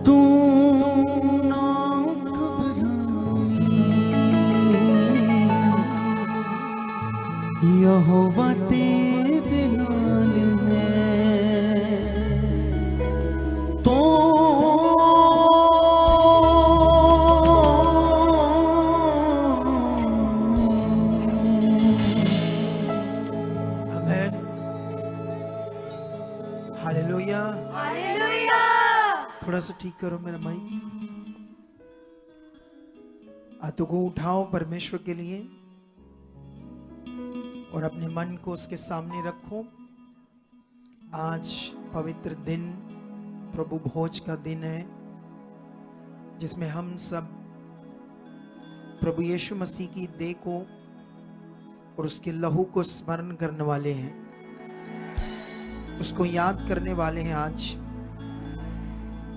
तू ना घबराई, यहोवा तेरे नाल है। तो हालेलुया, हालेलुया। थोड़ा सा ठीक करो मेरा माइक। हाथों को उठाओ परमेश्वर के लिए और अपने मन को उसके सामने रखो। आज पवित्र दिन, प्रभु भोज का दिन है, जिसमें हम सब प्रभु यीशु मसीह की देह को और उसके लहू को स्मरण करने वाले हैं, उसको याद करने वाले हैं आज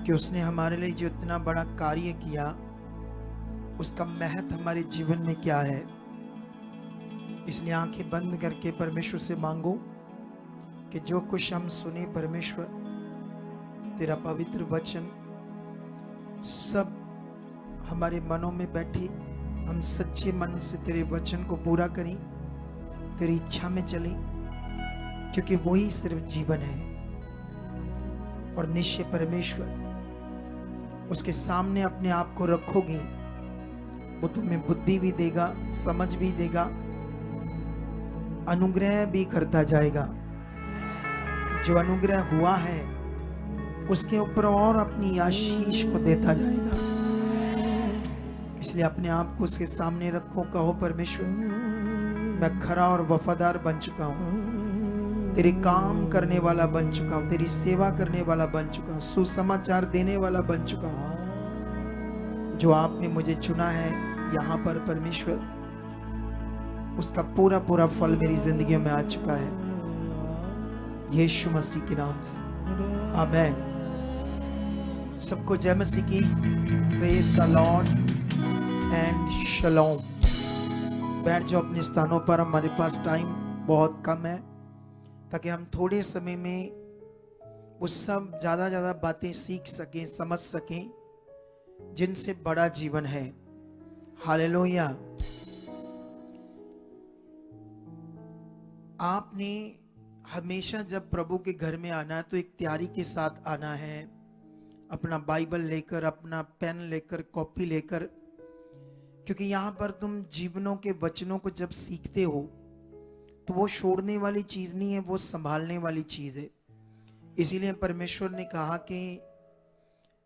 कि उसने हमारे लिए जो इतना बड़ा कार्य किया, उसका महत्व हमारे जीवन में क्या है। इसलिए आंखें बंद करके परमेश्वर से मांगो कि जो कुछ हम सुने परमेश्वर, तेरा पवित्र वचन सब हमारे मनों में बैठे, हम सच्चे मन से तेरे वचन को पूरा करें, तेरी इच्छा में चलें, क्योंकि वही सिर्फ जीवन है। और निश्चय परमेश्वर उसके सामने अपने आप को रखोगे, वो तुम्हें बुद्धि भी देगा, समझ भी देगा, अनुग्रह भी करता जाएगा। जो अनुग्रह हुआ है उसके ऊपर और अपनी आशीष को देता जाएगा। इसलिए अपने आप को उसके सामने रखो, कहो परमेश्वर मैं खरा और वफादार बन चुका हूँ, तेरे काम करने वाला बन चुका हूँ, तेरी सेवा करने वाला बन चुका हूँ, सुसमाचार देने वाला बन चुका हूँ। जो आपने मुझे चुना है यहाँ पर परमेश्वर, उसका पूरा पूरा फल मेरी जिंदगी में आ चुका है, यीशु मसीह के नाम से, आमीन। सबको जय मसीह की, प्रेज द लॉर्ड एंड शलोम। बैठ जाओ अपने स्थानों पर, हमारे पास टाइम बहुत कम है, ताकि हम थोड़े समय में वो सब ज्यादा बातें सीख सकें, समझ सकें, जिनसे बड़ा जीवन है। हालेलुया। आपने हमेशा जब प्रभु के घर में आना है तो एक तैयारी के साथ आना है, अपना बाइबल लेकर, अपना पेन लेकर, कॉपी लेकर, क्योंकि यहाँ पर तुम जीवनों के वचनों को जब सीखते हो तो वो छोड़ने वाली चीज नहीं है, वो संभालने वाली चीज है। इसीलिए परमेश्वर ने कहा कि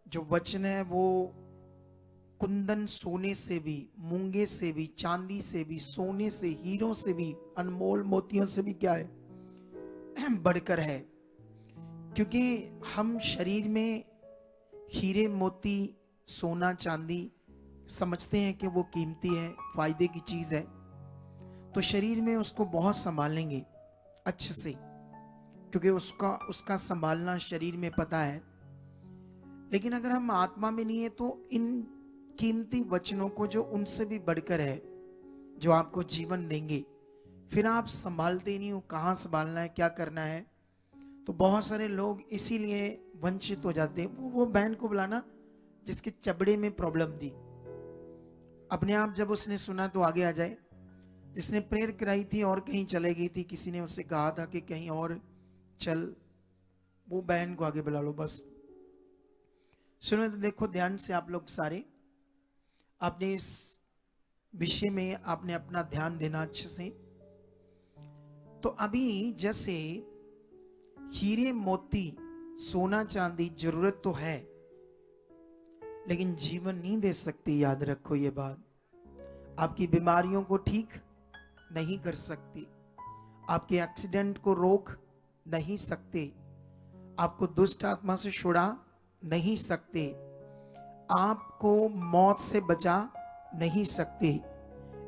जो वचन है वो कुंदन सोने से भी, मूंगे से भी, चांदी से भी, सोने से, हीरों से भी, अनमोल मोतियों से भी क्या है बढ़कर है। क्योंकि हम शरीर में हीरे मोती, सोना चांदी समझते हैं कि वो कीमती है, फायदे की चीज है, तो शरीर में उसको बहुत संभालेंगे अच्छे से, क्योंकि उसका संभालना शरीर में पता है। लेकिन अगर हम आत्मा में नहीं है तो इन कीमती वचनों को, जो उनसे भी बढ़कर है, जो आपको जीवन देंगे, फिर आप संभालते नहीं हो। कहाँ संभालना है, क्या करना है। तो बहुत सारे लोग इसीलिए वंचित हो जाते हैं। वो बहन को बुलाना जिसके चबड़े में प्रॉब्लम थी, अपने आप जब उसने सुना तो आगे आ जाए। जिसने प्रेयर कराई थी और कहीं चले गई थी, किसी ने उससे कहा था कि कहीं और चल, वो बहन को आगे बुला लो बस। सुनो तो देखो ध्यान से आप लोग सारे, आपने इस विषय में आपने अपना ध्यान देना अच्छे से। तो अभी जैसे हीरे मोती, सोना चांदी जरूरत तो है, लेकिन जीवन नहीं दे सकती। याद रखो ये बात। आपकी बीमारियों को ठीक नहीं कर सकती, आपके एक्सीडेंट को रोक नहीं सकते, आपको दुष्ट आत्मा से छुड़ा नहीं सकते, आपको मौत से बचा नहीं सकते,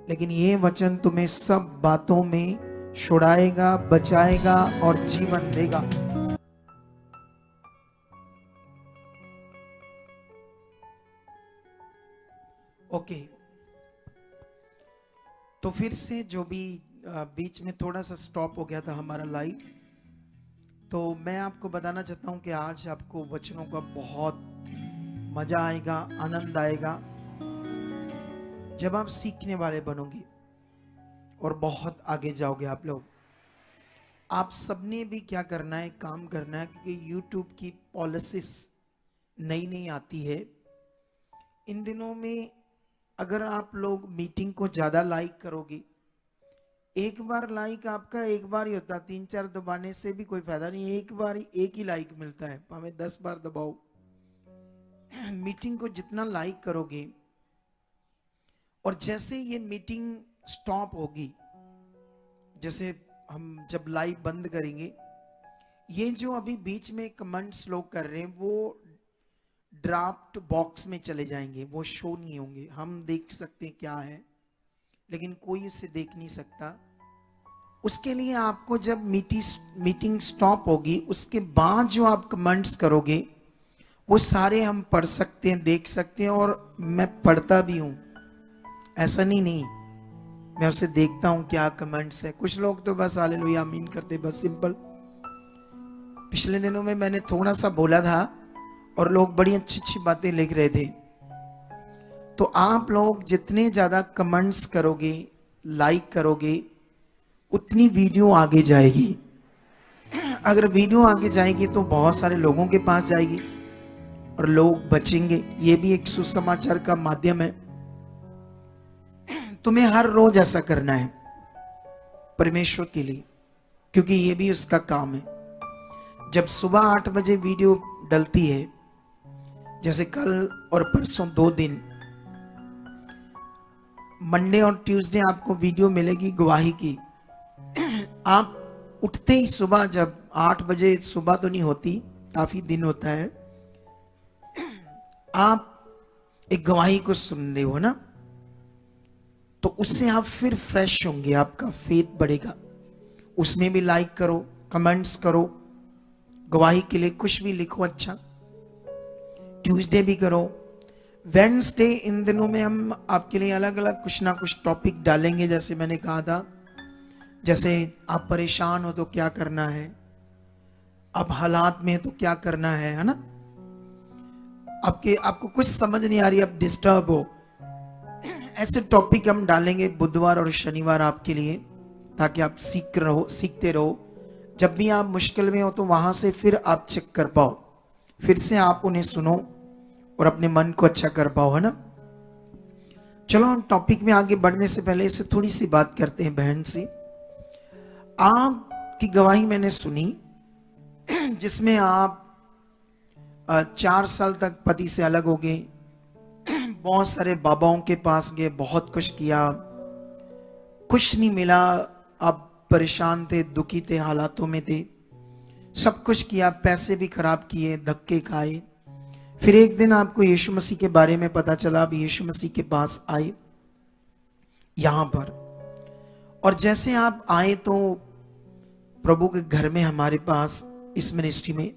लेकिन ये वचन तुम्हें सब बातों में छुड़ाएगा, बचाएगा और जीवन देगा। ओके, तो फिर से जो भी बीच में थोड़ा सा स्टॉप हो गया था हमारा लाइव, तो मैं आपको बताना चाहता हूं कि आज आपको वचनों का बहुत मजा आएगा, आनंद आएगा जब आप सीखने वाले बनोगे और बहुत आगे जाओगे आप लोग। आप सबने भी क्या करना है, काम करना है, क्योंकि YouTube की पॉलिसीज नई नई आती है इन दिनों में। अगर आप लोग मीटिंग को ज्यादा लाइक करोगे, एक बार लाइक आपका एक बार ही होता, 3-4 दबाने से भी कोई फायदा नहीं, एक बार एक ही लाइक मिलता है, हमें 10 बार दबाओ। मीटिंग को जितना लाइक करोगे, और जैसे ये मीटिंग स्टॉप होगी, जैसे हम जब लाइव बंद करेंगे, ये जो अभी बीच में कमेंट्स लोग कर रहे हैं वो ड्राफ्ट बॉक्स में चले जाएंगे, वो शो नहीं होंगे। हम देख सकते हैं क्या है, लेकिन कोई उसे देख नहीं सकता। उसके लिए आपको जब मीटिंग स्टॉप होगी, उसके बाद जो आप कमेंट्स करोगे वो सारे हम पढ़ सकते हैं, देख सकते हैं, और मैं पढ़ता भी हूं, ऐसा नहीं, मैं उसे देखता हूं क्या कमेंट्स है। कुछ लोग तो बस हालेलुया आमीन करते, बस सिंपल। पिछले दिनों में मैंने थोड़ा सा बोला था और लोग बड़ी अच्छी अच्छी बातें लिख रहे थे। तो आप लोग जितने ज्यादा कमेंट्स करोगे, लाइक करोगे, उतनी वीडियो आगे जाएगी। अगर वीडियो आगे जाएगी तो बहुत सारे लोगों के पास जाएगी और लोग बचेंगे। ये भी एक सुसमाचार का माध्यम है। तुम्हें हर रोज ऐसा करना है परमेश्वर के लिए, क्योंकि ये भी उसका काम है। जब सुबह 8 बजे वीडियो डलती है, जैसे कल और परसों 2 दिन, मंडे और ट्यूसडे आपको वीडियो मिलेगी गवाही की। आप उठते ही सुबह, जब 8 बजे, सुबह तो नहीं होती, काफी दिन होता है, आप एक गवाही को सुन रहे हो ना, तो उससे आप फिर फ्रेश होंगे, आपका फेथ बढ़ेगा। उसमें भी लाइक करो, कमेंट्स करो, गवाही के लिए कुछ भी लिखो अच्छा। ट्यूसडे भी करो, वेडनेसडे, इन दिनों में हम आपके लिए अलग अलग कुछ ना कुछ टॉपिक डालेंगे। जैसे मैंने कहा था, जैसे आप परेशान हो तो क्या करना है, आप हालात में तो क्या करना है ना, आपको कुछ समझ नहीं आ रही, आप डिस्टर्ब हो, ऐसे टॉपिक हम डालेंगे बुधवार और शनिवार आपके लिए, ताकि आप सीखते रहो। जब भी आप मुश्किल में हो तो वहां से फिर आप चेक कर पाओ, फिर से आप उन्हें सुनो और अपने मन को अच्छा कर पाओ, है ना। चलो हम टॉपिक में आगे बढ़ने से पहले इससे थोड़ी सी बात करते हैं बहन से। आपकी गवाही मैंने सुनी, जिसमें आप 4 साल तक पति से अलग हो गए, बहुत सारे बाबाओं के पास गए, बहुत कुछ किया, कुछ नहीं मिला, आप परेशान थे, दुखी थे, हालातों में थे, सब कुछ किया, पैसे भी खराब किए, धक्के खाए। फिर एक दिन आपको यीशु मसीह के बारे में पता चला, आप यीशु मसीह के पास आए यहां पर, और जैसे आप आए तो प्रभु के घर में हमारे पास इस मिनिस्ट्री में,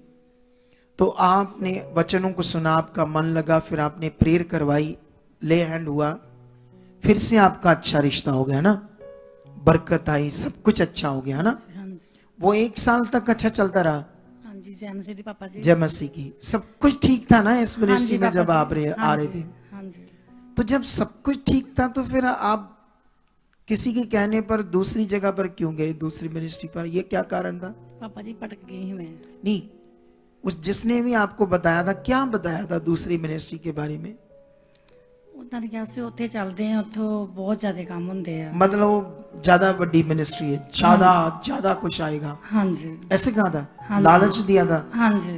तो आपने वचनों को सुना, आपका मन लगा, फिर आपने प्रेयर करवाई, ले हैंड हुआ, फिर से आपका अच्छा रिश्ता हो गया ना, बरकत आई, सब कुछ अच्छा हो गया ना। वो 1 साल तक अच्छा चलता रहा। हाँ जी, जय मसीह दी पापा जी। जय मसीह की। सब कुछ ठीक था ना इस मिनिस्ट्री में जब आप आ रहे थे? हाँ जी। तो जब सब कुछ ठीक था तो फिर आप किसी के कहने पर दूसरी जगह पर क्यों गए, दूसरी मिनिस्ट्री पर? ये क्या कारण था? पापा जी पटक गई मैं। नहीं, उस जिसने भी आपको बताया था, क्या बताया था दूसरी मिनिस्ट्री के बारे में? उतना क्या से ਉੱਥੇ ਚੱਲਦੇ ਆ, ਉੱਥੋਂ बहुत ज्यादा काम ਹੁੰਦੇ ਆ। मतलब ज्यादा बड़ी मिनिस्ट्री है, ज्यादा कुछ आएगा। हाँ जी। ऐसे कहा था? हाँ लालच दिया था? हाँ जी।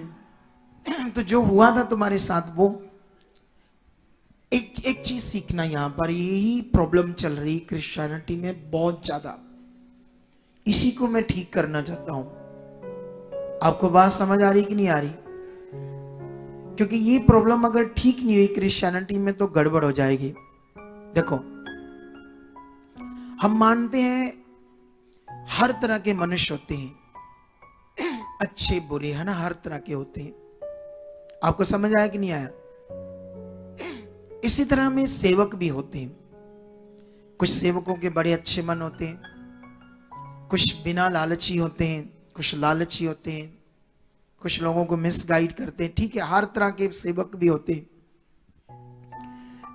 तो जो हुआ था तुम्हारे साथ, वो एक चीज सीखना, यहाँ पर यही प्रॉब्लम चल रही क्रिश्चियनिटी में बहुत ज्यादा, इसी को मैं ठीक करना चाहता हूं। आपको बात समझ आ रही कि नहीं आ रही? क्योंकि ये प्रॉब्लम अगर ठीक नहीं हुई क्रिश्चियनिटी में तो गड़बड़ हो जाएगी। देखो, हम मानते हैं हर तरह के मनुष्य होते हैं, अच्छे बुरे, है ना, हर तरह के होते हैं। आपको समझ आया कि नहीं आया? इसी तरह में सेवक भी होते हैं। कुछ सेवकों के बड़े अच्छे मन होते हैं, कुछ बिना लालची होते हैं, कुछ लालची होते हैं, कुछ लोगों को मिसगाइड करते हैं। ठीक है, हर तरह के सेवक भी होते हैं।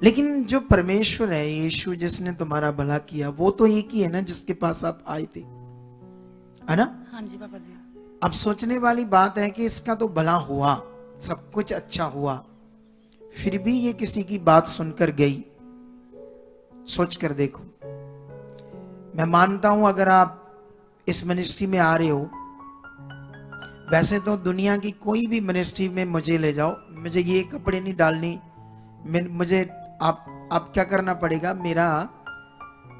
लेकिन जो परमेश्वर है, यीशु जिसने तुम्हारा भला किया, वो तो एक ही है ना जिसके पास आप आए थे, है ना? हाँ जी पापा जी। अब सोचने वाली बात है कि इसका तो भला हुआ, सब कुछ अच्छा हुआ, फिर भी ये किसी की बात सुनकर गई। सोच कर देखो। मैं मानता हूं अगर आप इस मिनिस्ट्री में आ रहे हो, वैसे तो दुनिया की कोई भी मिनिस्ट्री में मुझे ले जाओ, मुझे ये कपड़े नहीं डालनी, मुझे आप क्या करना पड़ेगा, मेरा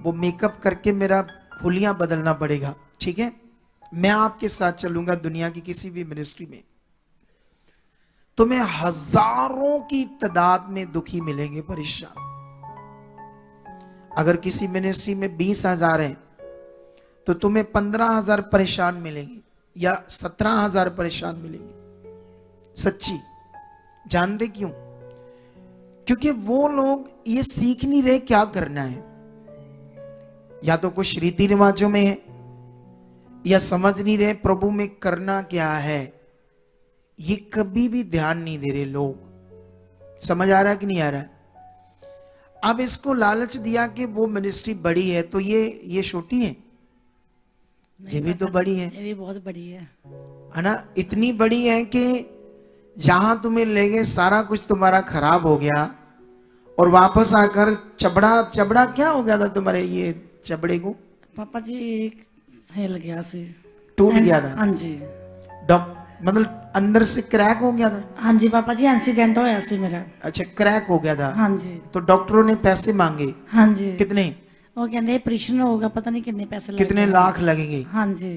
वो मेकअप करके मेरा हुलियां बदलना पड़ेगा, ठीक है? मैं आपके साथ चलूंगा दुनिया की किसी भी मिनिस्ट्री में, तुम्हें हजारों की तादाद में दुखी मिलेंगे, परेशान। अगर किसी मिनिस्ट्री में 20,000 है तो तुम्हें 15,000 परेशान मिलेंगे या 17,000 परेशान मिलेंगे। सच्ची। जानते क्यों? क्योंकि वो लोग ये सीख नहीं रहे क्या करना है, या तो कुछ रीति रिवाजों में है, या समझ नहीं रहे प्रभु में करना क्या है, ये कभी भी ध्यान नहीं दे रहे लोग। समझ आ रहा है कि नहीं आ रहा है? अब इसको लालच दिया कि वो मिनिस्ट्री बड़ी है तो ये छोटी है, ये भी तो बड़ी है, ये भी बहुत बड़ी है ना? इतनी बड़ी है कि जहां तुम्हें ले गए सारा कुछ तुम्हारा खराब हो गया, और वापस आकर चबड़ा क्या हो गया था तुम्हारे ये चबड़े को? पापा जी एक हिल गया से, टूट गया था। हाँ जी। मतलब अंदर से क्रैक हो गया था? हाँ जी पापा जी, एक्सीडेंट होया से मेरा। अच्छा, क्रैक हो गया था। हाँ जी। तो डॉक्टरों ने पैसे मांगे? हाँ जी। कितने? वो कहते ऑपरेशन होगा, पता नहीं कितने पैसे लग कितने लाख लगेंगे? हाँ जी।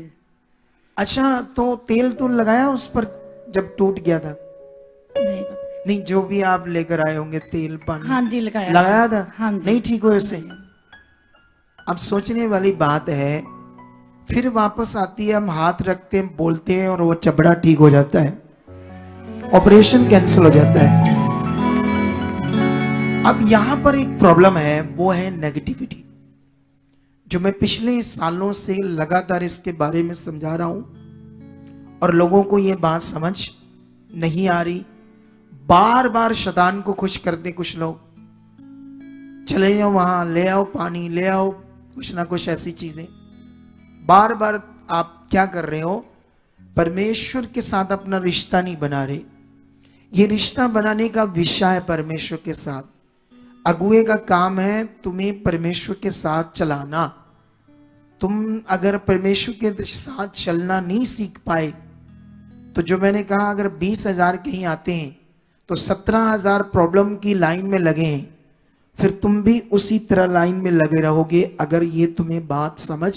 अच्छा, तो तेल तो लगाया उस पर जब टूट गया था? नहीं पापा जी। नहीं, जो भी आप लेकर आए होंगे तेल पानी, हाँ जी लगाया था? हाँ जी। नहीं ठीक हो इससे? अब सोचने वाली बात है, फिर वापस आती है, हम हाथ रखते हैं, बोलते हैं, और वो चबड़ा ठीक हो जाता है, ऑपरेशन कैंसिल हो जाता है। अब यहां पर एक प्रॉब्लम है, वो है नेगेटिविटी, जो मैं पिछले सालों से लगातार इसके बारे में समझा रहा हूं, और लोगों को ये बात समझ नहीं आ रही। बार बार शैतान को खुश करते कुछ लोग, चले जाओ वहां, ले आओ पानी, ले आओ कुछ ना कुछ ऐसी चीजें। बार बार आप क्या कर रहे हो? परमेश्वर के साथ अपना रिश्ता नहीं बना रहे। ये रिश्ता बनाने का विषय है परमेश्वर के साथ। अगुए का काम है तुम्हें परमेश्वर के साथ चलाना। तुम अगर परमेश्वर के साथ चलना नहीं सीख पाए, तो जो मैंने कहा, अगर 20,000 कहीं आते हैं तो 17,000 प्रॉब्लम की लाइन में लगे हैं, फिर तुम भी उसी तरह लाइन में लगे रहोगे, अगर ये तुम्हें बात समझ।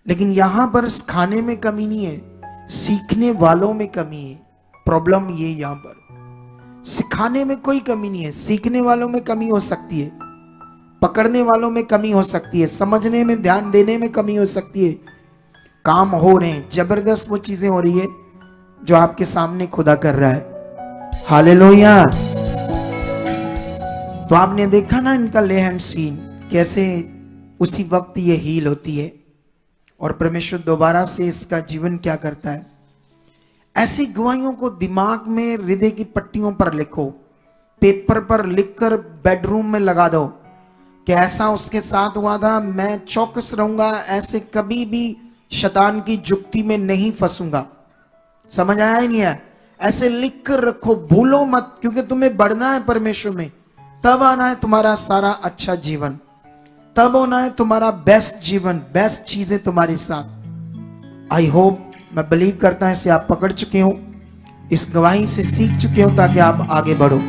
लेकिन यहां पर खाने में कमी नहीं है, सीखने वालों में कमी है। प्रॉब्लम ये यहां पर सिखाने में कोई कमी नहीं है, सीखने वालों में कमी हो सकती है, पकड़ने वालों में कमी हो सकती है, समझने में, ध्यान देने में कमी हो सकती है। काम हो रहे हैं, जबरदस्त वो चीजें हो रही है जो आपके सामने खुदा कर रहा है। हालेलुया। तो आपने देखा ना इनका ले हैंड सीन, कैसे उसी वक्त ये हील होती है, और परमेश्वर दोबारा से इसका जीवन क्या करता है। ऐसी गवाहियों को दिमाग में, हृदय की पट्टियों पर लिखो, पेपर पर लिखकर बेडरूम में लगा दो कि ऐसा उसके साथ हुआ था, मैं चौकस रहूंगा, ऐसे कभी भी शैतान की जुक्ति में नहीं फंसूंगा। समझ आया ही नहीं है? ऐसे लिख कर रखो, भूलो मत, क्योंकि तुम्हें बढ़ना है परमेश्वर में। तब आना है तुम्हारा सारा अच्छा जीवन, तब होना है तुम्हारा बेस्ट जीवन, बेस्ट चीजें तुम्हारे साथ। आई होप, मैं बिलीव करता हूं इसे आप पकड़ चुके हो, इस गवाही से सीख चुके हो, ताकि आप आगे बढ़ो।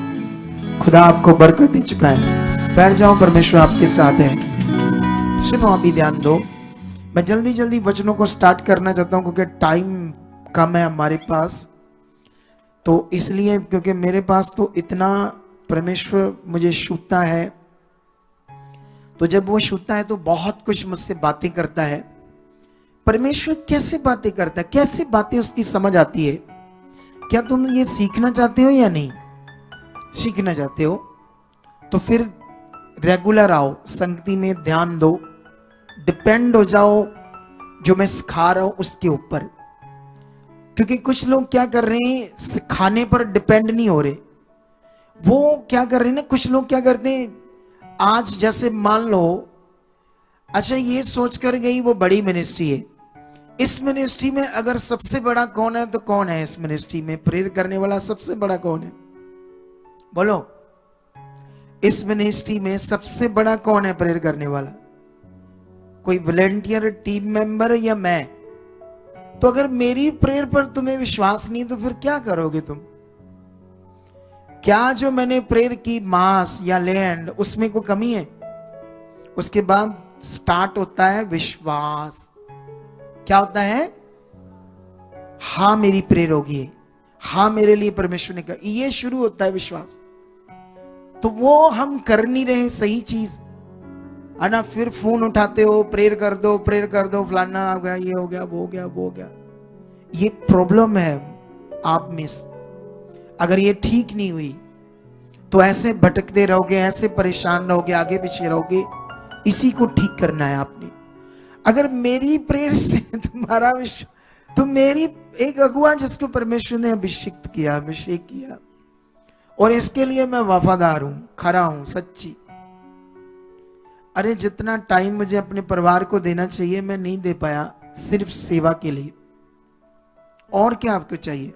खुदा आपको बरकत दे चुका है। बैठ जाओ, परमेश्वर आपके साथ है। सुनो, अभी ध्यान दो। मैं जल्दी जल्दी वचनों को स्टार्ट करना चाहता हूं, क्योंकि टाइम कम है हमारे पास, तो इसलिए, क्योंकि मेरे पास तो इतना परमेश्वर मुझे छूता है, तो जब वो छूता है तो बहुत कुछ मुझसे बातें करता है। परमेश्वर कैसे बातें करता है, कैसे बातें उसकी समझ आती है? क्या तुम ये सीखना चाहते हो या नहीं? सीखना चाहते हो तो फिर रेगुलर आओ, संगति में ध्यान दो, डिपेंड हो जाओ जो मैं सिखा रहा हूं उसके ऊपर। क्योंकि कुछ लोग क्या कर रहे हैं, सिखाने पर डिपेंड नहीं हो रहे, वो क्या कर रहे हैं ना, कुछ लोग क्या करते हैं, आज जैसे मान लो, अच्छा ये सोचकर गई वो बड़ी मिनिस्ट्री है, इस मिनिस्ट्री में अगर सबसे बड़ा कौन है तो कौन है इस मिनिस्ट्री में प्रेयर करने वाला सबसे बड़ा कौन है? बोलो, इस मिनिस्ट्री में सबसे बड़ा कौन है प्रेयर करने वाला? कोई वॉलंटियर टीम मेंबर या मैं? तो अगर मेरी प्रेयर पर तुम्हें विश्वास नहीं तो फिर क्या करोगे तुम? क्या जो मैंने प्रेयर की मास या लैंड उसमें कोई कमी है? उसके बाद स्टार्ट होता है विश्वास। क्या होता है? हाँ मेरी प्रेयर होगी, हाँ मेरे लिए परमेश्वर ने कर, ये शुरू होता है विश्वास। तो वो हम कर नहीं रहे सही चीज है ना, फिर फोन उठाते हो, प्रेयर कर दो, फलाना हो गया, ये हो गया, वो हो गया, वो हो गया। ये प्रॉब्लम है आप में। अगर ये ठीक नहीं हुई तो ऐसे भटकते रहोगे, ऐसे परेशान रहोगे, आगे पीछे रहोगे। इसी को ठीक करना है आपने। अगर मेरी प्रेयर से तुम्हारा विश्वास, तो मेरी एक अगुआ जिसको परमेश्वर ने अभिषेक किया, और इसके लिए मैं वफादार हूं, खरा हूं, सच्ची। अरे जितना टाइम मुझे अपने परिवार को देना चाहिए मैं नहीं दे पाया, सिर्फ सेवा के लिए। और क्या आपको चाहिए?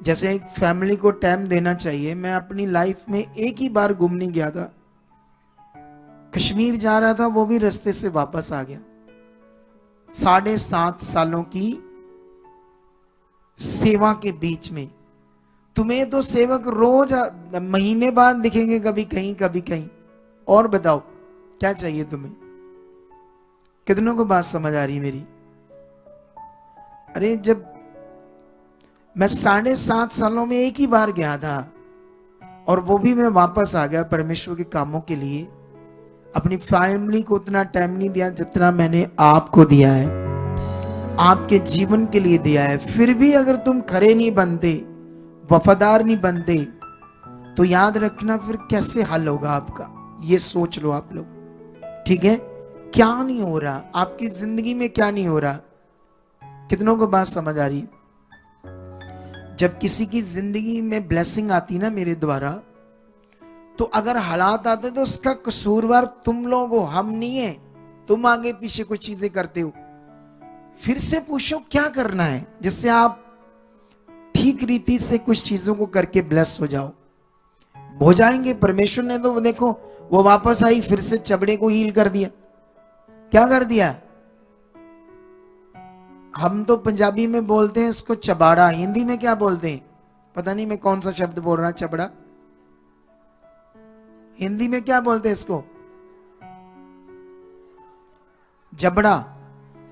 जैसे एक फैमिली को टाइम देना चाहिए। मैं अपनी लाइफ में एक ही बार घूमने गया था, कश्मीर जा रहा था, वो भी रास्ते से वापस आ गया। 7.5 सालों की सेवा के बीच में तुम्हें तो सेवक रोज महीने बाद दिखेंगे, कभी कहीं कभी कहीं। और बताओ क्या चाहिए तुम्हें? कितनों को बात समझ आ रही मेरी? अरे जब मैं 7.5 सालों में एक ही बार गया था, और वो भी मैं वापस आ गया परमेश्वर के कामों के लिए। अपनी फैमिली को उतना टाइम नहीं दिया जितना मैंने आपको दिया है, आपके जीवन के लिए दिया है। फिर भी अगर तुम खरे नहीं बनते, वफादार नहीं बनते, तो याद रखना फिर कैसे हल होगा आपका। ये सोच लो आप लोग, ठीक है? क्या नहीं हो रहा आपकी जिंदगी में? क्या नहीं हो रहा? कितनों को बात समझ आ रही? जब किसी की जिंदगी में ब्लेसिंग आती ना मेरे द्वारा, तो अगर हालात आते तो उसका कसूरवार तुम लोग हो, हम नहीं है। तुम आगे पीछे कुछ चीजें करते हो। फिर से पूछो क्या करना है जिससे आप ठीक रीति से कुछ चीजों को करके ब्लेस हो जाओ। हो जाएंगे। परमेश्वर ने तो देखो, वो वापस आई, फिर से चबड़े को हील कर दिया। क्या कर दिया? हम तो पंजाबी में बोलते हैं इसको चबाड़ा, हिंदी में क्या बोलते हैं पता नहीं, मैं कौन सा शब्द बोल रहा, चबड़ा। हिंदी में क्या बोलते हैं इसको? जबड़ा।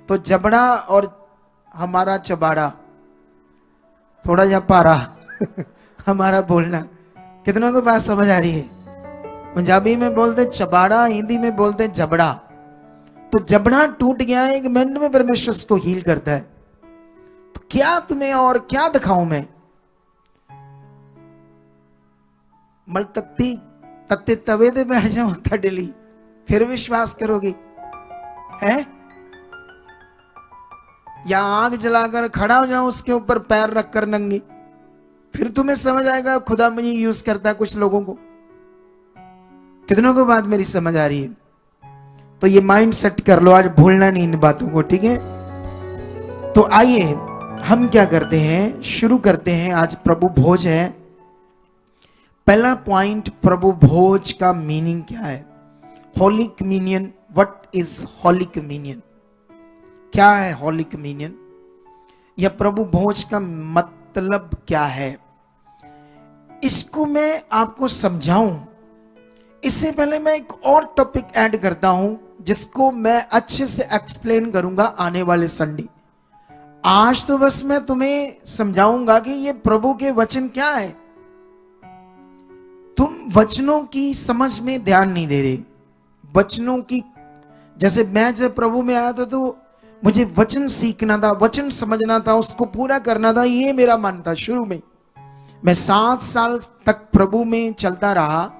तो जबड़ा और हमारा चबाड़ा थोड़ा जा पारा हमारा बोलना। कितनों को बात समझ आ रही है? पंजाबी में बोलते चबाड़ा, हिंदी में बोलते जबड़ा। तो जबड़ा टूट गया, 1 मिनट में परमेश्वर उसको हील करता है। तो क्या तुम्हें और क्या दिखाऊं मैं? मल तत्ते तवे दे बैठ जाओ ਤੁਹਾਡੇ ਲਈ, फिर विश्वास करोगे? है? या आग जलाकर खड़ा हो जाओ उसके ऊपर पैर रखकर नंगे, फिर तुम्हें समझ आएगा खुदा मुझे यूज करता है कुछ लोगों को। कितनों को बात मेरी समझ आ रही है? तो ये माइंड सेट कर लो, आज भूलना नहीं इन बातों को, ठीक है? तो आइए हम क्या करते हैं, शुरू करते हैं। आज प्रभु भोज है। पहला पॉइंट, प्रभु भोज का मीनिंग क्या है? Holy communion. What is holy communion? क्या है होली कम्युनियन? या प्रभु भोज का मतलब क्या है? इसको मैं आपको समझाऊं इससे पहले मैं एक और टॉपिक ऐड करता हूं जिसको मैं अच्छे से एक्सप्लेन करूंगा आने वाले संडे। आज तो बस मैं तुम्हें समझाऊंगा कि ये प्रभु के वचन क्या है। तुम वचनों की समझ में ध्यान नहीं दे रहे। वचनों की, जैसे मैं जब प्रभु में आया था तो मुझे वचन सीखना था, वचन समझना था, उसको पूरा करना था, ये मेरा मन था शुरू में। मैं 7 साल तक प्रभु में चलता रहा,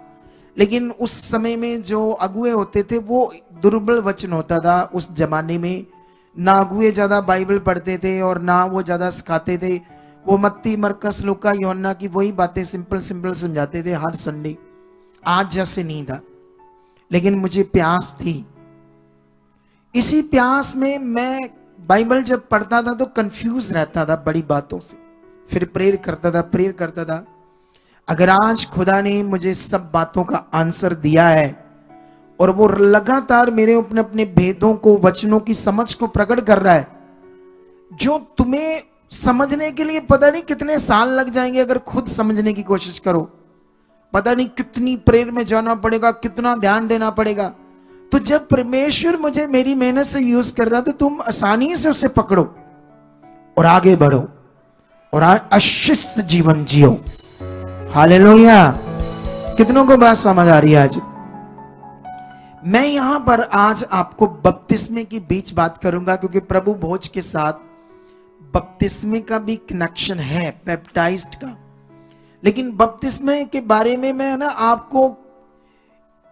लेकिन उस समय में जो अगुए होते थे वो दुर्बल वचन होता था। उस जमाने में ना अगुए ज्यादा बाइबल पढ़ते थे और ना वो ज्यादा सिखाते थे। वो मत्ती, मरकस, लूका, यूहन्ना की वही बातें सिंपल सिंपल समझाते थे हर संडे। आज जैसे नहीं था, लेकिन मुझे प्यास थी। इसी प्यास में मैं बाइबल जब पढ़ता था तो कंफ्यूज रहता था बड़ी बातों से, फिर प्रेयर करता था। अगर आज खुदा ने मुझे सब बातों का आंसर दिया है और वो लगातार मेरे अपने अपने भेदों को, वचनों की समझ को प्रकट कर रहा है, जो तुम्हें समझने के लिए पता नहीं कितने साल लग जाएंगे अगर खुद समझने की कोशिश करो, पता नहीं कितनी प्रेयर में जाना पड़ेगा, कितना ध्यान देना पड़ेगा। तो जब परमेश्वर मुझे मेरी मेहनत से यूज कर रहा है तो तुम आसानी से उसे पकड़ो और आगे बढ़ो और अशिष्ट जीवन जियो। हालेलुया। कितनों को बात समझ आ रही है? आज मैं यहां पर आज आपको बपतिस्मे की बीच बात करूंगा, क्योंकि प्रभु भोज के साथ बपतिस्मे का भी कनेक्शन है, बैप्टाइज्ड का। लेकिन बपतिस्मे के बारे में मैं ना आपको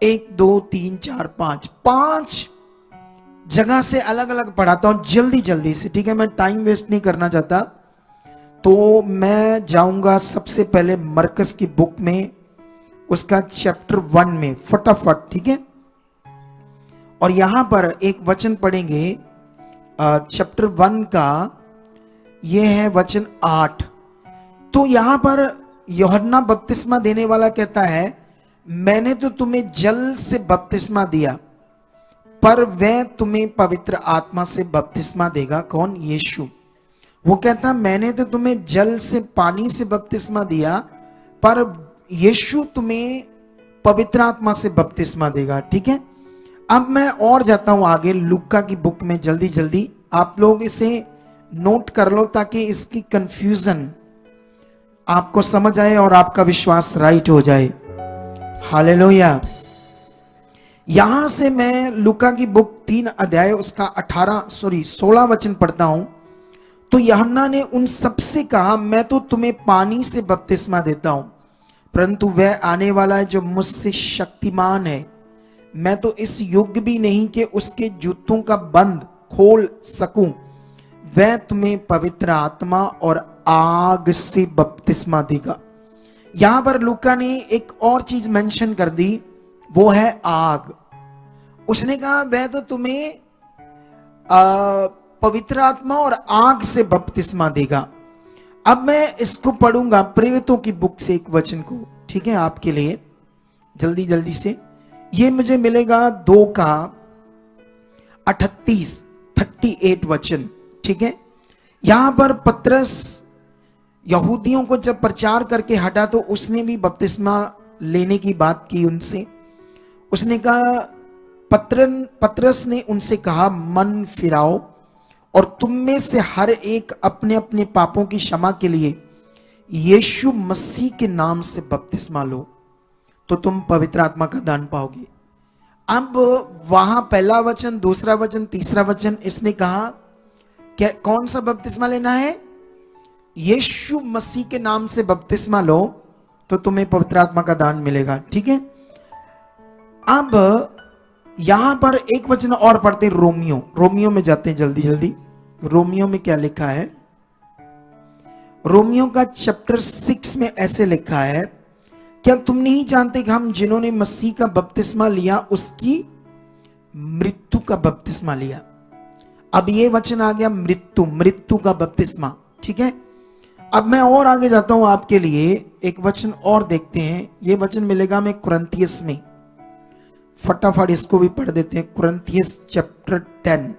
1 2 3 4 5 जगह से अलग अलग पढ़ाता हूं जल्दी जल्दी से, ठीक है? मैं टाइम वेस्ट नहीं करना चाहता। तो मैं जाऊंगा सबसे पहले मरकस की बुक में, उसका चैप्टर 1 में फटाफट, ठीक है? और यहां पर एक वचन पढ़ेंगे चैप्टर 1 का, यह है वचन 8। तो यहां पर यूहन्ना बपतिस्मा देने वाला कहता है, मैंने तो तुम्हें जल से बपतिस्मा दिया, पर वह तुम्हें पवित्र आत्मा से बपतिस्मा देगा। कौन? यीशु। वो कहता, मैंने तो तुम्हें जल से, पानी से बपतिस्मा दिया, पर यीशु तुम्हें पवित्र आत्मा से बपतिस्मा देगा, ठीक है? अब मैं और जाता हूं आगे लूका की बुक में, जल्दी जल्दी आप लोग इसे नोट कर लो ताकि इसकी कंफ्यूजन आपको समझ आए और आपका विश्वास राइट हो जाए। हालेलुया। यहां से मैं लूका की बुक 3 अध्याय उसका 16 वचन पढ़ता हूं। तो यूहन्ना ने उन सबसे कहा, मैं तो तुम्हें पानी से बपतिस्मा देता हूं, परंतु वह आने वाला है जो मुझसे शक्तिमान है, मैं तो इस योग्य भी नहीं कि उसके जूतों का बंद खोल सकूं। वह तुम्हें पवित्र आत्मा और आग से बपतिस्मा देगा। यहां पर लूका ने एक और चीज मेंशन कर दी, वो है आग। उसने कहा वह तो तुम्हें पवित्र आत्मा और आग से बपतिस्मा देगा। अब मैं इसको पढ़ूंगा प्रेरितों की बुक से एक वचन को, ठीक है? आपके लिए जल्दी जल्दी से। ये मुझे मिलेगा 2 का 38 वचन, ठीक है? यहां पर पतरस यहूदियों को जब प्रचार करके हटा तो उसने भी बपतिस्मा लेने की बात की उनसे। उसने कहा, पतरस ने उनसे कहा, मन फिराओ और तुम में से हर एक अपने अपने पापों की क्षमा के लिए यीशु मसीह के नाम से बपतिस्मा लो, तो तुम पवित्र आत्मा का दान पाओगे। अब वहां पहला वचन, दूसरा वचन, तीसरा वचन, इसने कहा क्या कौन सा बपतिस्मा लेना है? यीशु मसीह के नाम से बपतिस्मा लो तो तुम्हें पवित्र आत्मा का दान मिलेगा, ठीक है? अब यहां पर एक वचन और पढ़ते हैं, रोमियो में जाते हैं जल्दी जल्दी। रोमियो में क्या लिखा है? रोमियो का चैप्टर 6 में ऐसे लिखा है, क्या तुम नहीं जानते कि हम जिन्होंने मसीह का बपतिस्मा लिया उसकी मृत्यु का बपतिस्मा लिया? अब ये वचन आ गया मृत्यु का बपतिस्मा, ठीक है? अब मैं और आगे जाता हूं आपके लिए, एक वचन और देखते हैं। ये वचन मिलेगा हमें कुरिन्थियस में, फटाफट इसको भी पढ़ देते हैं। कुरिन्थियस चैप्टर 10,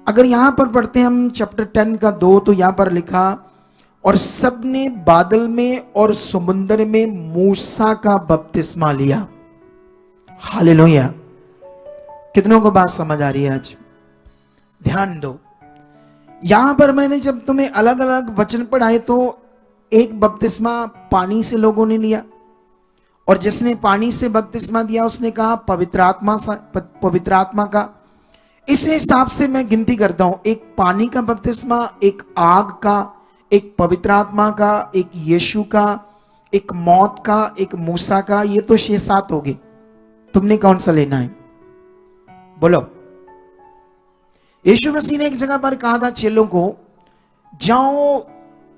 अगर यहां पर पढ़ते हैं हम चैप्टर 10 का 2, तो यहां पर लिखा, और सबने बादल में और समुद्र में मूसा का बपतिस्मा लिया। हालेलुया। कितनों को बात समझ आ रही है? आज ध्यान दो, यहां पर मैंने जब तुम्हें अलग अलग वचन पढ़ाए तो एक बपतिस्मा पानी से लोगों ने लिया, और जिसने पानी से बपतिस्मा दिया उसने कहा पवित्र आत्मा का। इस हिसाब से मैं गिनती करता हूं, एक पानी का बपतिस्मा, एक आग का, एक पवित्र आत्मा का, एक यीशु का, एक मौत का, एक मूसा का। ये तो 6-7 हो गए। तुमने कौन सा लेना है? बोलो। यीशु मसीह ने एक जगह पर कहा था चेलों को, जाओ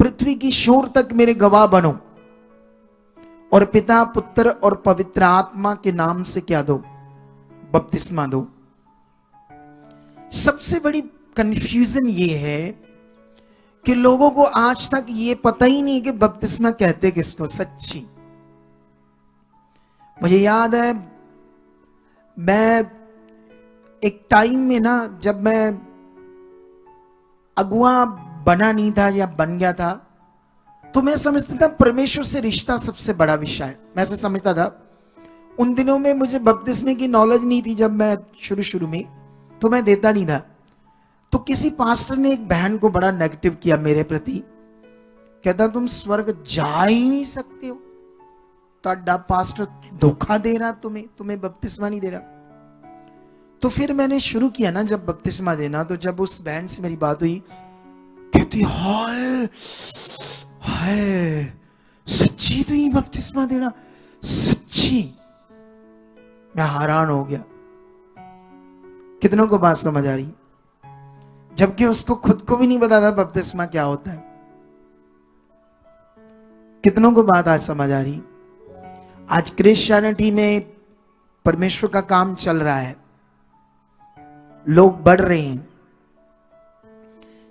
पृथ्वी की शोर तक मेरे गवाह बनो, और पिता पुत्र और पवित्र आत्मा के नाम से क्या दो? बपतिस्मा दो। सबसे बड़ी कंफ्यूजन ये है कि लोगों को आज तक ये पता ही नहीं कि बपतिस्मा कहते किसको। सच्ची मुझे याद है, मैं एक टाइम में ना, जब मैं अगुआ बना नहीं था या बन गया था, तो मैं समझता था परमेश्वर से रिश्ता सबसे बड़ा विषय है। मैं ऐसे समझता था। उन दिनों में मुझे बपतिस्मे की नॉलेज नहीं थी। जब मैं शुरू में, तो मैं देता नहीं था। तो किसी पास्टर ने एक बहन को बड़ा नेगेटिव किया मेरे प्रति। कहता तुम स्वर्ग जा ही नहीं सकते हो, तो पास्टर धोखा दे रहा तुम्हें बपतिस्मा नहीं दे रहा। तो फिर मैंने शुरू किया ना जब बपतिस्मा देना, तो जब उस बहन से मेरी बात हुई, कहती हाय हाय सच्ची तो ये बपतिस्मा देना? सच्ची? मैं हैरान हो गया। कितनों को बात समझ आ रही? जबकि उसको खुद को भी नहीं पता था बपतिस्मा क्या होता है। कितनों को बात आज समझ आ रही? आज क्रिश्चियनिटी में परमेश्वर का काम चल रहा है, लोग बढ़ रहे हैं।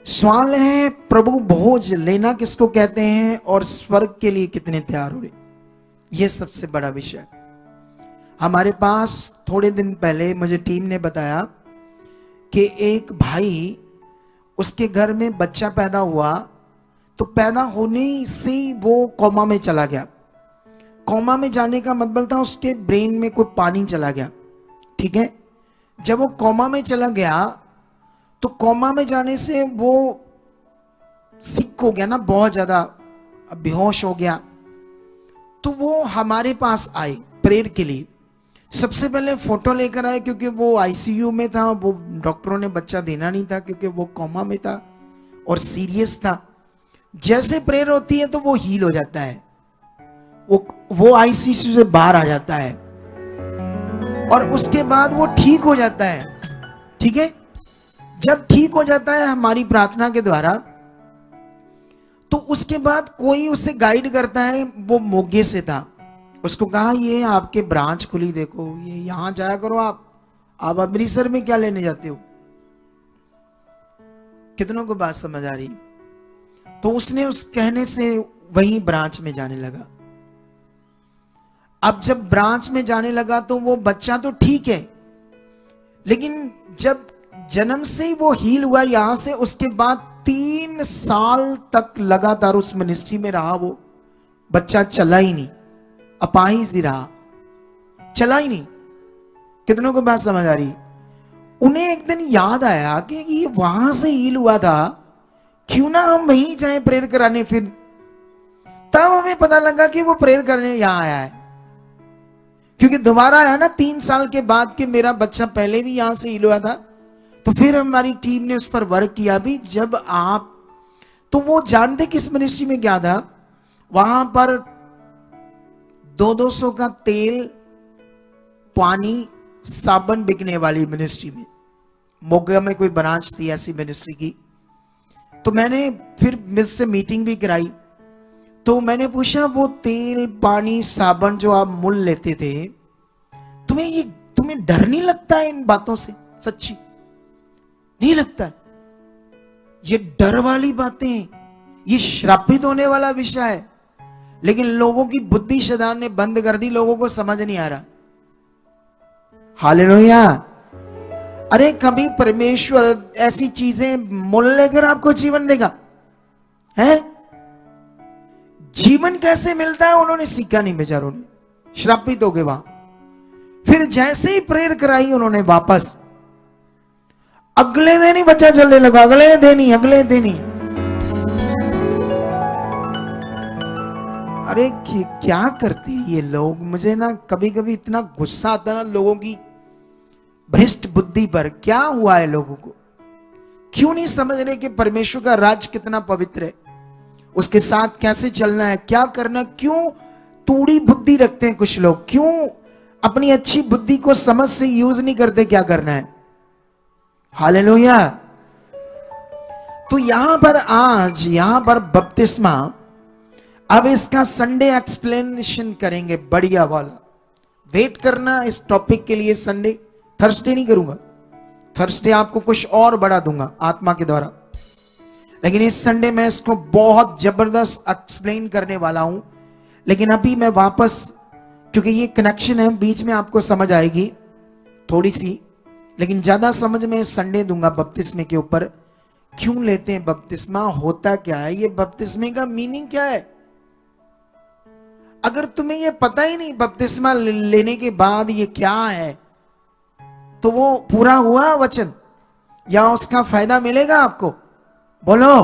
सवाल है प्रभु भोज लेना किसको कहते हैं और स्वर्ग के लिए कितने तैयार हो रहे? यह सबसे बड़ा विषय। हमारे पास थोड़े दिन पहले मुझे टीम ने बताया कि एक भाई, उसके घर में बच्चा पैदा हुआ, तो पैदा होने से वो कोमा में चला गया। कोमा में जाने का मतलब था उसके ब्रेन में कोई पानी चला गया। ठीक है, जब वो कोमा में चला गया, तो कोमा में जाने से वो सिक हो गया ना, बहुत ज्यादा बेहोश हो गया। तो वो हमारे पास आए प्रेयर के लिए। सबसे पहले फोटो लेकर आए, क्योंकि वो आईसीयू में था। वो डॉक्टरों ने बच्चा देना नहीं था, क्योंकि वो कोमा में था और सीरियस था। जैसे प्रेयर होती है तो वो हील हो जाता है, वो आईसीयू से बाहर आ जाता है, और उसके बाद वो ठीक हो जाता है। ठीक है, जब ठीक हो जाता है हमारी प्रार्थना के द्वारा, तो उसके बाद कोई उसे गाइड करता है। वो मोगे से था, उसको कहा ये आपके ब्रांच खुली, देखो ये यहां जाया करो। आप अमृतसर में क्या लेने जाते हो? कितनों को बात समझ आ रही? तो उसने उस कहने से वहीं ब्रांच में जाने लगा। अब जब ब्रांच में जाने लगा तो वो बच्चा तो ठीक है, लेकिन जब जन्म से ही वो हील हुआ यहां से, उसके बाद 3 साल तक लगातार उस मिनिस्ट्री में रहा। वो बच्चा चला ही नहीं, अपाहिज ही रहा, चला ही नहीं। कितनों को बात समझ आ रही? उन्हें एक दिन याद आया कि ये वहां से हील हुआ था, क्यों ना हम वहीं जाए प्रेयर कराने। फिर तब हमें पता लगा कि वो प्रेयर करने यहां आया है, क्योंकि दोबारा आया ना 3 साल के बाद कि मेरा बच्चा पहले भी यहां से हील हुआ था। तो फिर हमारी टीम ने उस पर वर्क किया भी। जब आप, तो वो जानते किस मिनिस्ट्री में क्या था, वहां पर 200 का तेल, पानी, साबुन बिकने वाली मिनिस्ट्री में। मोगा में कोई ब्रांच थी ऐसी मिनिस्ट्री की। तो मैंने फिर मुझसे मीटिंग भी कराई। तो मैंने पूछा वो तेल, पानी, साबुन जो आप मूल लेते थे, तुम्हें डर नहीं लगता है इन बातों से? सच्ची नहीं लगता? ये डर वाली बातें, ये श्रापित होने वाला विषय है, लेकिन लोगों की बुद्धि शैतान ने बंद कर दी, लोगों को समझ नहीं आ रहा। हालेलुया। अरे कभी परमेश्वर ऐसी चीजें मोल लेकर आपको जीवन देगा? है? जीवन कैसे मिलता है उन्होंने सीखा नहीं, बेचारों ने, श्रापित हो गए वहां। फिर जैसे ही प्रेयर कराई उन्होंने, वापस अगले दिन ही बच्चा चलने लगा, अगले दिन ही। अरे क्या करते हैं ये लोग? मुझे ना कभी कभी इतना गुस्सा आता है ना लोगों की भ्रष्ट बुद्धि पर। क्या हुआ है लोगों को? क्यों नहीं समझ रहे कि परमेश्वर का राज कितना पवित्र है, उसके साथ कैसे चलना है, क्या करना? क्यों तूड़ी बुद्धि रखते हैं कुछ लोग? क्यों अपनी अच्छी बुद्धि को समझ से यूज नहीं करते क्या करना है? हालेलुया। तो यहां पर आज यहां पर बपतिस्मा, अब इसका संडे एक्सप्लेनेशन करेंगे बढ़िया वाला। वेट करना इस टॉपिक के लिए, संडे थर्सडे नहीं करूंगा, थर्सडे आपको कुछ और बड़ा दूंगा आत्मा के द्वारा, लेकिन इस संडे मैं इसको बहुत जबरदस्त एक्सप्लेन करने वाला हूं। लेकिन अभी मैं वापस, क्योंकि ये कनेक्शन है बीच में आपको समझ आएगी थोड़ी सी, लेकिन ज्यादा समझ में संडे दूंगा बपतिस्मे के ऊपर। क्यों लेते हैं बपतिस्मा, होता क्या है, ये बपतिस्मे का मीनिंग क्या है। अगर तुम्हें ये पता ही नहीं बपतिस्मा लेने के बाद ये क्या है, तो वो पूरा हुआ वचन या उसका फायदा मिलेगा आपको? बोलो,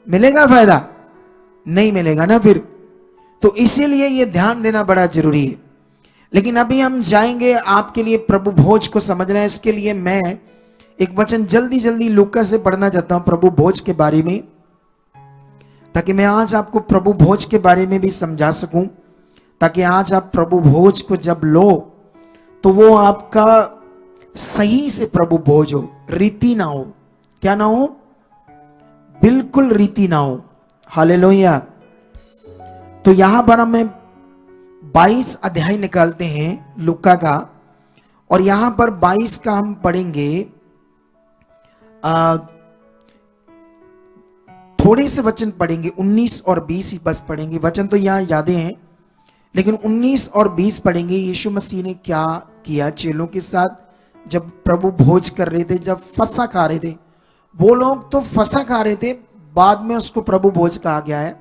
मिलेगा फायदा? नहीं मिलेगा ना फिर। तो इसीलिए ये ध्यान देना बड़ा जरूरी है। लेकिन अभी हम जाएंगे आपके लिए प्रभु भोज को समझना है। इसके लिए मैं एक वचन जल्दी जल्दी लूका से पढ़ना चाहता हूं प्रभु भोज के बारे में, ताकि मैं आज आपको प्रभु भोज के बारे में भी समझा सकूं, ताकि आज आप प्रभु भोज को जब लो तो वो आपका सही से प्रभु भोज हो, रीति ना हो। क्या ना हो? बिल्कुल रीति ना हो। हालेलुया। तो यहां पर हमें 22 अध्याय निकालते हैं लूका का, और यहां पर 22 का हम पढ़ेंगे। थोड़े से वचन पढ़ेंगे, 19 और 20 ही बस पढ़ेंगे। वचन तो यहां यादें हैं, लेकिन 19 और 20 पढ़ेंगे। यीशु मसीह ने क्या किया चेलों के साथ जब प्रभु भोज कर रहे थे, जब फसा खा रहे थे। वो लोग तो फसा खा रहे थे, बाद में उसको प्रभु भोज कहा गया है,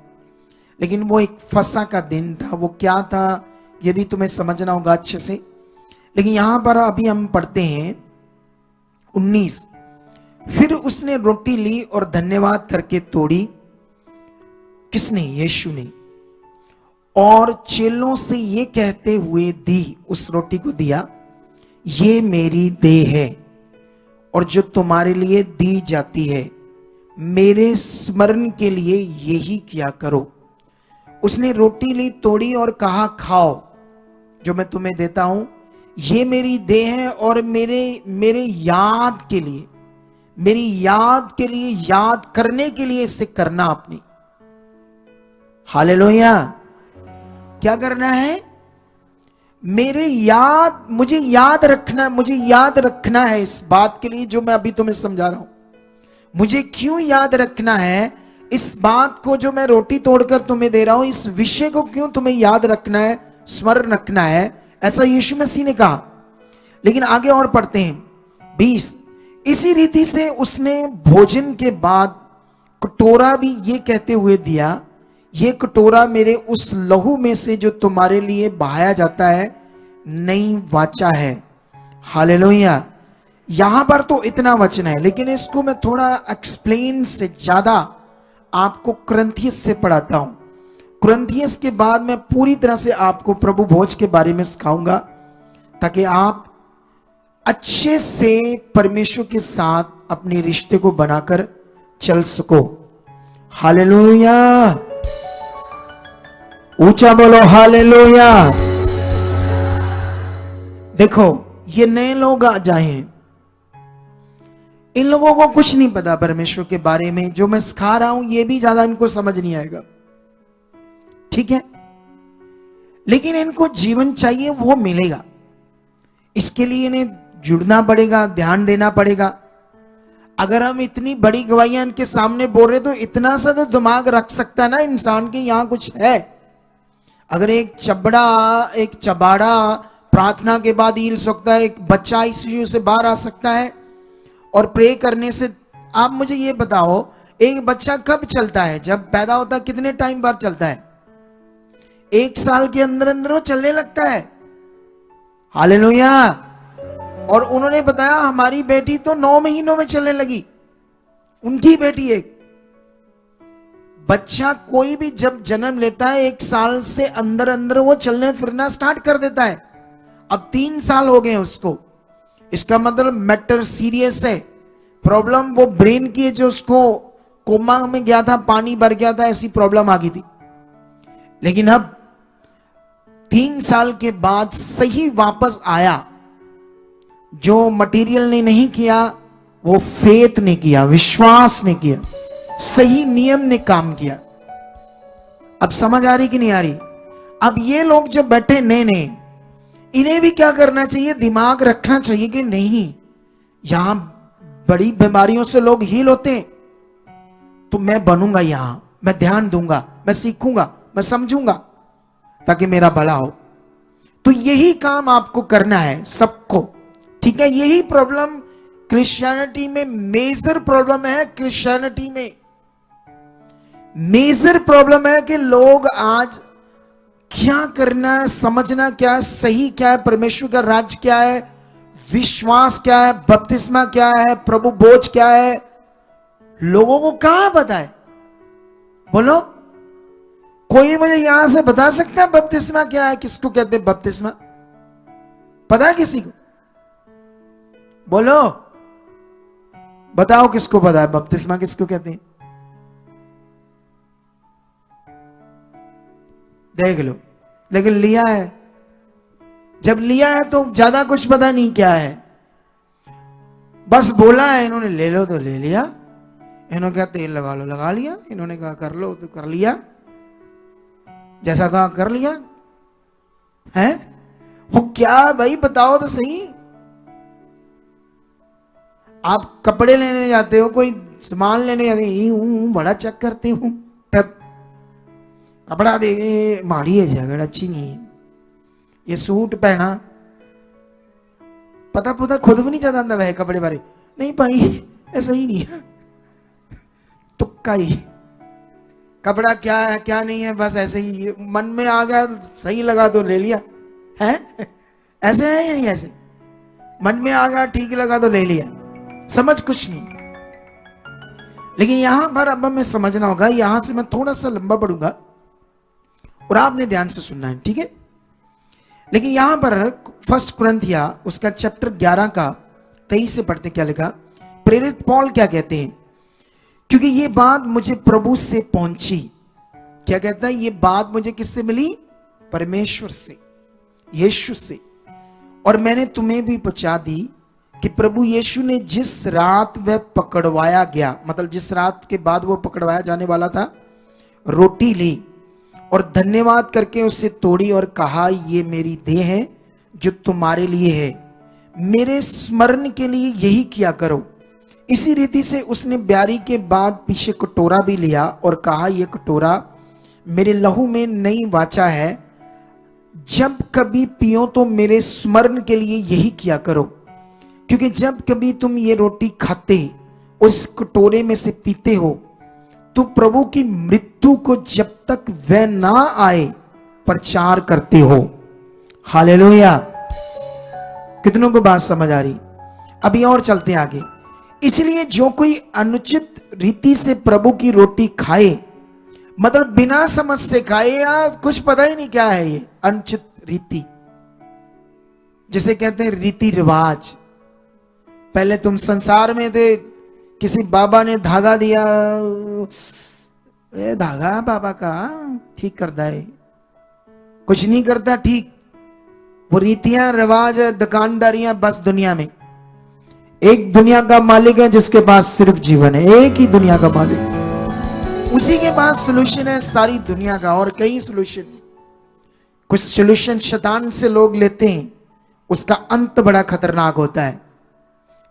लेकिन वो एक फसा का दिन था। वो क्या था ये भी तुम्हें समझना होगा अच्छे से। लेकिन यहां पर अभी हम पढ़ते हैं 19। फिर उसने रोटी ली और धन्यवाद करके तोड़ी। किसने? यीशु ने। और चेलों से ये कहते हुए दी, उस रोटी को दिया, ये मेरी देह है और जो तुम्हारे लिए दी जाती है, मेरे स्मरण के लिए यही किया करो। उसने रोटी ली, तोड़ी और कहा, खाओ, जो मैं तुम्हें देता हूं, ये मेरी देह है और मेरे याद के लिए, मेरी याद के लिए, याद करने के लिए इसे करना अपनी। हालेलुया। क्या करना है? मुझे याद रखना है इस बात के लिए जो मैं अभी तुम्हें समझा रहा हूं। मुझे क्यों याद रखना है इस बात को जो मैं रोटी तोड़कर तुम्हें दे रहा हूं, इस विषय को क्यों तुम्हें याद रखना है, स्मरण रखना है, ऐसा यीशु मसीह ने कहा। लेकिन आगे और पढ़ते हैं 20। इसी रीति से उसने भोजन के बाद कटोरा भी ये कहते हुए दिया, ये कटोरा मेरे उस लहू में से जो तुम्हारे लिए बहाया जाता है, नई वाचा है। हालेलुया। यहां पर तो इतना वचन है, लेकिन इसको मैं थोड़ा एक्सप्लेन से ज्यादा आपको कुरिन्थियस से पढ़ाता हूं। कुरिन्थियस के बाद मैं पूरी तरह से आपको प्रभु भोज के बारे में सिखाऊंगा, ताकि आप अच्छे से परमेश्वर के साथ अपने रिश्ते को बनाकर चल सको। हालेलुया। ऊंचा बोलो हालेलुया। देखो, ये नए लोग आ जाए, इन लोगों को कुछ नहीं पता परमेश्वर के बारे में। जो मैं सिखा रहा हूं ये भी ज्यादा इनको समझ नहीं आएगा, ठीक है, लेकिन इनको जीवन चाहिए, वो मिलेगा। इसके लिए इन्हें जुड़ना पड़ेगा, ध्यान देना पड़ेगा। अगर हम इतनी बड़ी गवाहियां इनके सामने बोल रहे, तो इतना सा तो दिमाग रख सकता है ना इंसान के, यहां कुछ है। अगर एक चबाड़ा प्रार्थना के बाद हिल सकता है, एक बच्चा आईसीयू से बाहर आ सकता है और प्रे करने से, आप मुझे ये बताओ, एक बच्चा कब चलता है? जब पैदा होता है, कितने टाइम बाद चलता है? 1 साल के अंदर अंदर वो चलने लगता है। हालेलुया। और उन्होंने बताया हमारी बेटी तो 9 महीनों में चलने लगी, उनकी बेटी। एक बच्चा कोई भी जब जन्म लेता है, 1 साल से अंदर अंदर वो चलने फिरना स्टार्ट कर देता है। अब 3 साल हो गए उसको, इसका मतलब मैटर सीरियस है। प्रॉब्लम वो ब्रेन की है, जो उसको कोमा में गया था, पानी भर गया था, ऐसी प्रॉब्लम आ गई थी। लेकिन अब 3 साल के बाद सही वापस आया। जो मटेरियल ने नहीं किया, वो फेथ ने किया, विश्वास ने किया। सही नियम ने काम किया। अब समझ आ रही कि नहीं आ रही? अब ये लोग जो बैठे नए नए, इन्हें भी क्या करना चाहिए? दिमाग रखना चाहिए कि नहीं, यहां बड़ी बीमारियों से लोग हील होते हैं, तो मैं बनूंगा यहां, मैं ध्यान दूंगा, मैं सीखूंगा, मैं समझूंगा, ताकि मेरा भला हो। तो यही काम आपको करना है सबको, ठीक है? यही प्रॉब्लम क्रिश्चियनिटी में मेजर प्रॉब्लम है। क्रिश्चियनिटी में मेजर प्रॉब्लम है कि लोग आज क्या करना है, समझना क्या है, सही क्या है, परमेश्वर का राज्य क्या है, विश्वास क्या है, बपतिस्मा क्या है, प्रभु बोझ क्या है, लोगों को कहां पता है? बोलो, कोई मुझे यहां से बता सकता है बपतिस्मा क्या है? किसको कहते हैं बपतिस्मा? पता है किसी को? बोलो, बताओ किसको पता है बपतिस्मा किसको कहते हैं? देख लो, लेकिन लिया है। जब लिया है तो ज्यादा कुछ पता नहीं क्या है, बस बोला है इन्होंने, ले लो तो ले लिया, इन्होंने कहा तेल लगा लो लगा लिया, इन्होंने कहा कर लो तो कर लिया, जैसा कहा कर लिया है। वो क्या भाई, बताओ तो सही। आप कपड़े लेने जाते हो, कोई सामान लेने जाते हो, बड़ा चेक करते हो, तब कपड़ा दे, माड़ी है जैकेट अच्छी नहीं है, ये सूट पहना, पता पता खुद भी नहीं जानता वह कपड़े बारे, नहीं भाई ऐसा ही नहीं है, तुक्का ही, कपड़ा क्या है क्या नहीं है, बस ऐसे ही मन में आ गया, सही लगा तो ले लिया है। ऐसे है या नहीं? ऐसे मन में आ गया, ठीक लगा तो ले लिया, समझ कुछ नहीं। लेकिन यहां पर अब हमें समझना होगा, यहां से मैं थोड़ा सा लंबा पढ़ूंगा और आपने ध्यान से सुनना है, ठीक है? लेकिन यहां पर फर्स्ट कुरिन्थिया उसका चैप्टर 11 का 23 से पढ़ते क्या लिखा। प्रेरित पौल क्या कहते हैं? क्योंकि ये बात मुझे प्रभु से पहुंची। क्या कहता है? ये बात मुझे किससे मिली? परमेश्वर से, यीशु से। और मैंने तुम्हें भी पहुंचा दी कि प्रभु यीशु ने जिस रात वह पकड़वाया गया, मतलब जिस रात के बाद वो पकड़वाया जाने वाला था, रोटी ली और धन्यवाद करके उसे तोड़ी और कहा, ये मेरी देह है जो तुम्हारे लिए है, मेरे स्मरण के लिए यही किया करो। इसी रीति से उसने ब्यारी के बाद पीछे कटोरा भी लिया और कहा, यह कटोरा मेरे लहू में नई वाचा है, जब कभी पियो तो मेरे स्मरण के लिए यही किया करो। क्योंकि जब कभी तुम ये रोटी खाते, उस कटोरे में से पीते हो, तो प्रभु की मृत्यु को जब तक वह ना आए प्रचार करते हो। हालेलुया। कितनों को बात समझ आ रही? अभी और चलते हैं आगे। इसलिए जो कोई अनुचित रीति से प्रभु की रोटी खाए, मतलब बिना समझ से खाए, या कुछ पता ही नहीं क्या है ये अनुचित रीति, जिसे कहते हैं रीति रिवाज। पहले तुम संसार में थे, किसी बाबा ने धागा दिया, ए धागा बाबा का ठीक करता है, कुछ नहीं करता ठीक। वो रीतियां रिवाज दुकानदारियां बस दुनिया में। एक दुनिया का मालिक है जिसके पास सिर्फ जीवन है, एक ही दुनिया का मालिक, उसी के पास सॉल्यूशन है सारी दुनिया का। और कई सॉल्यूशन, कुछ सॉल्यूशन शैतान से लोग लेते हैं, उसका अंत बड़ा खतरनाक होता है,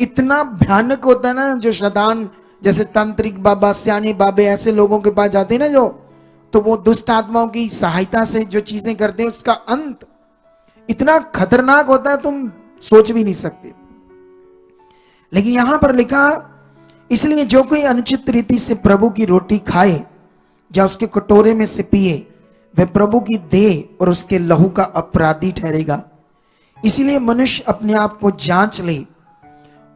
इतना भयानक होता है ना। जो शैतान, जैसे तांत्रिक बाबा, सियाने बाबे, ऐसे लोगों के पास जाते हैं ना जो, तो वो दुष्ट आत्माओं की सहायता से जो चीजें करते हैं, उसका अंत इतना खतरनाक होता है, तुम सोच भी नहीं सकते। लेकिन यहां पर लिखा, इसलिए जो कोई अनुचित रीति से प्रभु की रोटी खाए या उसके कटोरे में से पिए, वह प्रभु की देह और उसके लहू का अपराधी ठहरेगा। इसीलिए मनुष्य अपने आप को जांच ले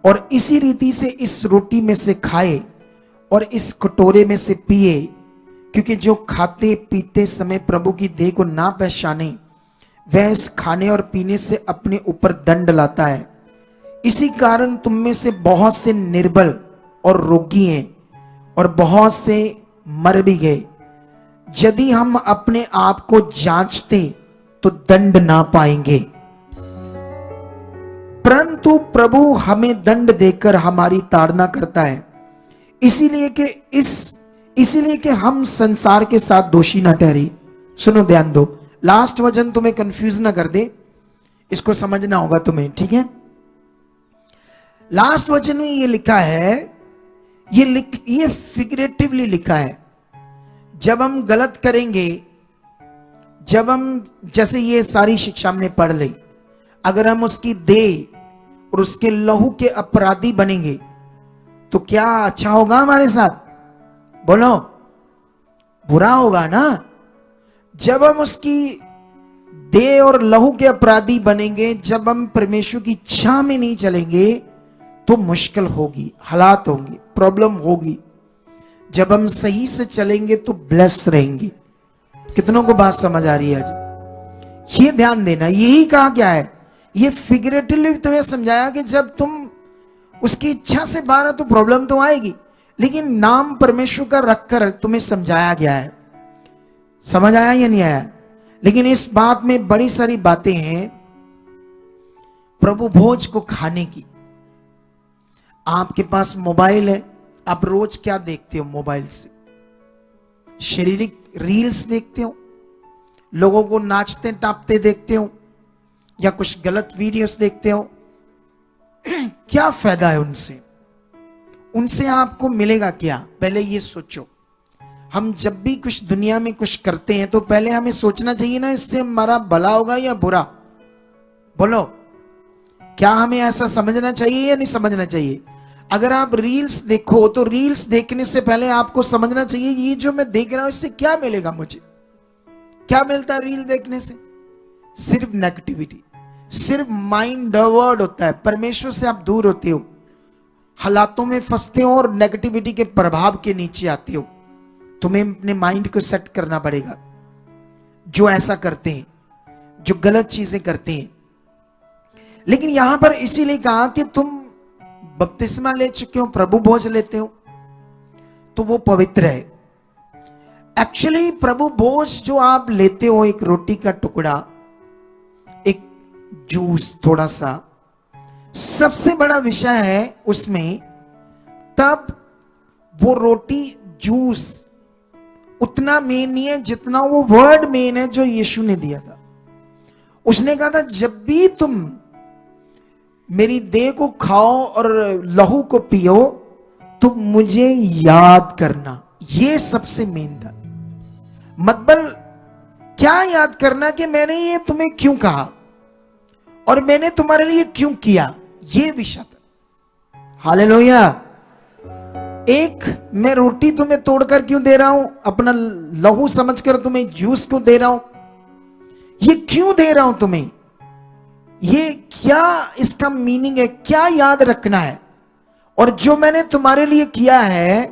और इसी रीति से इस रोटी में से खाए और इस कटोरे में से पिए। क्योंकि जो खाते पीते समय प्रभु की देह को ना पहचाने, वह इस खाने और पीने से अपने ऊपर दंड लाता है। इसी कारण तुम में से बहुत से निर्बल और रोगी हैं और बहुत से मर भी गए। यदि हम अपने आप को जांचते तो दंड ना पाएंगे, परंतु प्रभु हमें दंड देकर हमारी ताड़ना करता है, इसीलिए कि इस इसीलिए कि हम संसार के साथ दोषी ना ठहरे। सुनो, ध्यान दो, लास्ट वचन तुम्हें कंफ्यूज ना कर दे, इसको समझना होगा तुम्हें, ठीक है। लास्ट वचन में ये लिखा है, ये फिगरेटिवली लिखा है। जब हम गलत करेंगे, जब हम, जैसे ये सारी शिक्षा हमने पढ़ ली, अगर हम उसकी देह और उसके लहू के अपराधी बनेंगे तो क्या अच्छा होगा हमारे साथ? बोलो, बुरा होगा ना। जब हम उसकी देह और लहू के अपराधी बनेंगे, जब हम परमेश्वर की इच्छा में नहीं चलेंगे तो मुश्किल होगी, हालात होंगे, प्रॉब्लम होगी। जब हम सही से चलेंगे तो ब्लेस रहेंगे। कितनों को बात समझ आ रही है आज? ये ध्यान देना, यही कहा क्या है, ये फिगरेटिवली तुम्हें समझाया कि जब तुम उसकी इच्छा से बाहर हो तो प्रॉब्लम तो आएगी, लेकिन नाम परमेश्वर का रखकर तुम्हें समझाया गया है। समझ आया या नहीं आया? लेकिन इस बात में बड़ी सारी बातें हैं प्रभु भोज को खाने की। आपके पास मोबाइल है, आप रोज क्या देखते हो मोबाइल से? शारीरिक रील्स देखते हो, लोगों को नाचते टापते देखते हो, या कुछ गलत वीडियोस देखते हो। क्या फायदा है उनसे? उनसे आपको मिलेगा क्या? पहले ये सोचो। हम जब भी कुछ दुनिया में कुछ करते हैं तो पहले हमें सोचना चाहिए ना, इससे हमारा भला होगा या बुरा? बोलो, क्या हमें ऐसा समझना चाहिए या नहीं समझना चाहिए? अगर आप रील्स देखो तो रील्स देखने से पहले आपको समझना चाहिए ये जो मैं देख रहा हूं इससे क्या मिलेगा मुझे? क्या मिलता है रील देखने से? सिर्फ नेगेटिविटी, सिर्फ माइंड डाइवर्ट होता है, परमेश्वर से आप दूर होते हो, हालातों में फंसते हो और नेगेटिविटी के प्रभाव के नीचे आते हो। तुम्हें अपने माइंड को सेट करना पड़ेगा। जो ऐसा करते हैं, जो गलत चीजें करते हैं, लेकिन यहां पर इसीलिए कहा कि तुम बपतिस्मा ले चुके हो, प्रभु भोज लेते हो तो वो पवित्र है। एक्चुअली प्रभु भोज जो आप लेते हो, एक रोटी का टुकड़ा, एक जूस थोड़ा सा, सबसे बड़ा विषय है उसमें। तब वो रोटी जूस उतना मेन नहीं है जितना वो वर्ड मेन है जो यीशु ने दिया था। उसने कहा था जब भी तुम मेरी देह को खाओ और लहू को पियो तो मुझे याद करना। ये सबसे मेन था। मतलब क्या याद करना कि मैंने ये तुम्हें क्यों कहा और मैंने तुम्हारे लिए क्यों किया, ये विषय था। हालेलुया। एक, मैं रोटी तुम्हें तोड़कर क्यों दे रहा हूं, अपना लहू समझकर तुम्हें जूस को दे रहा हूं, ये क्यों दे रहा हूं तुम्हें, ये क्या इसका मीनिंग है, क्या याद रखना है, और जो मैंने तुम्हारे लिए किया है,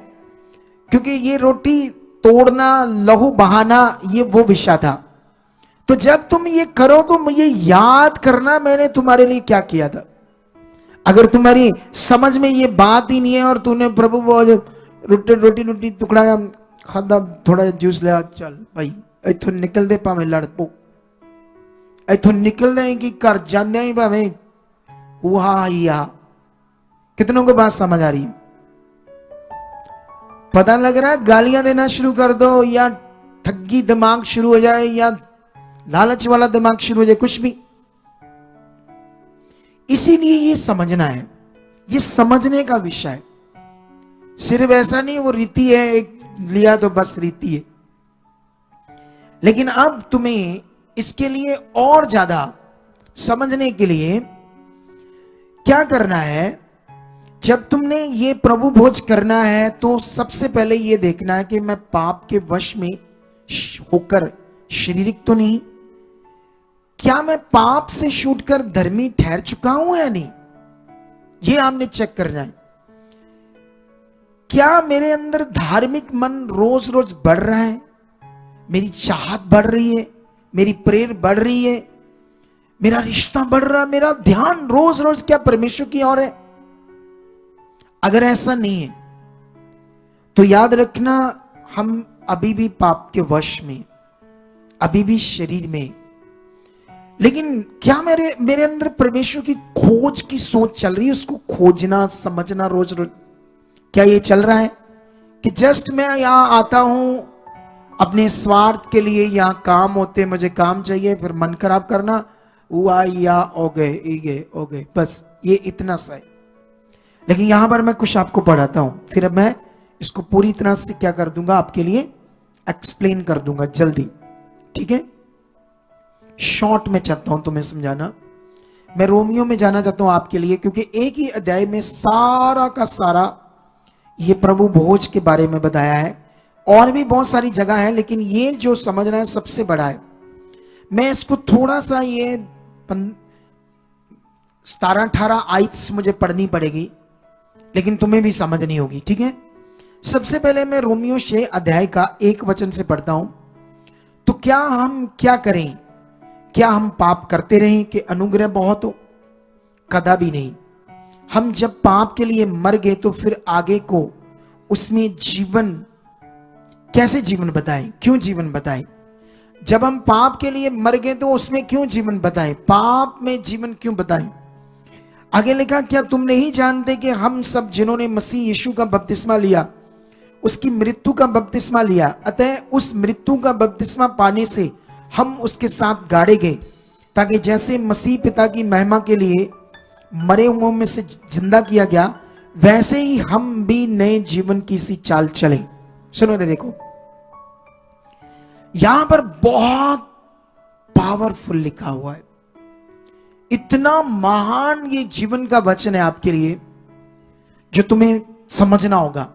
क्योंकि ये रोटी तोड़ना, लहू बहाना, ये वो विषय था। तो जब तुम ये करो तो मुझे याद करना मैंने तुम्हारे लिए क्या किया था। अगर तुम्हारी समझ में ये बात ही नहीं है और तूने प्रभु वो रोटी टुकड़ा खादा, थोड़ा जूस लिया, चल भाई इथों निकल दे, भावें लड़ पो, इथों निकल दे कि घर जाने ही भावें हुआ या। कितनों को बात समझ आ रही है? पता लग रहा है? गालियां देना शुरू कर दो, या ठगी दिमाग शुरू हो जाए, या लालच वाला दिमाग शुरू हो जाए, कुछ भी। इसीलिए ये समझना है, ये समझने का विषय है। सिर्फ ऐसा नहीं वो रीति है, एक लिया तो बस रीति है। लेकिन अब तुम्हें इसके लिए और ज्यादा समझने के लिए क्या करना है? जब तुमने ये प्रभु भोज करना है तो सबसे पहले ये देखना है कि मैं पाप के वश में होकर, शारीरिक तो नहीं, क्या मैं पाप से छूटकर धर्मी ठहर चुका हूं या नहीं, ये आपने चेक करना है। क्या मेरे अंदर धार्मिक मन रोज रोज बढ़ रहा है, मेरी चाहत बढ़ रही है, मेरी प्रेर बढ़ रही है, मेरा रिश्ता बढ़ रहा है, मेरा ध्यान रोज रोज क्या परमेश्वर की ओर है? अगर ऐसा नहीं है तो याद रखना हम अभी भी पाप के वश में, अभी भी शरीर में। लेकिन क्या मेरे अंदर परमेश्वर की खोज की सोच चल रही है, उसको खोजना समझना रोज रोज, क्या ये चल रहा है? कि जस्ट मैं यहां आता हूं अपने स्वार्थ के लिए, यहां काम होते, मुझे काम चाहिए, फिर मन खराब करना, हुआ या हो गए, बस ये इतना सा है। लेकिन यहां पर मैं कुछ आपको पढ़ाता हूं, फिर मैं इसको पूरी तरह से क्या कर दूंगा, आपके लिए एक्सप्लेन कर दूंगा जल्दी, ठीक है। शॉर्ट में चाहता हूं तुम्हें समझाना। मैं रोमियो में जाना चाहता हूं आपके लिए, क्योंकि एक ही अध्याय में सारा का सारा ये प्रभु भोज के बारे में बताया है। और भी बहुत सारी जगह है, लेकिन ये जो समझना है सबसे बड़ा है। मैं इसको थोड़ा सा, ये 17-18 आयत्स मुझे पढ़नी पड़ेगी, लेकिन तुम्हें भी समझनी होगी, ठीक है। सबसे पहले मैं रोमियो 6 अध्याय का 1 वचन से पढ़ता हूं। तो क्या हम क्या करें? क्या हम पाप करते रहें कि अनुग्रह बहुत हो? कदापि नहीं। हम जब पाप के लिए मर गए तो फिर आगे को उसमें जीवन, कैसे जीवन बताएं, क्यों जीवन बताएं? जब हम पाप के लिए मर गए तो उसमें क्यों जीवन बताएं, पाप में जीवन क्यों बताएं? आगे लिखा, क्या तुम नहीं जानते कि हम सब जिन्होंने मसीह यीशु का बपतिस्मा लिया उसकी मृत्यु का बपतिस्मा लिया, अतः उस मृत्यु का बपतिस्मा पाने से हम उसके साथ गाड़े गए, ताकि जैसे मसीह पिता की महिमा के लिए मरे हुओं में से जिंदा किया गया, वैसे ही हम भी नए जीवन की सी चाल चले। सुनो देखो, यहां पर बहुत पावरफुल लिखा हुआ है, इतना महान ये जीवन का वचन है आपके लिए, जो तुम्हें समझना होगा।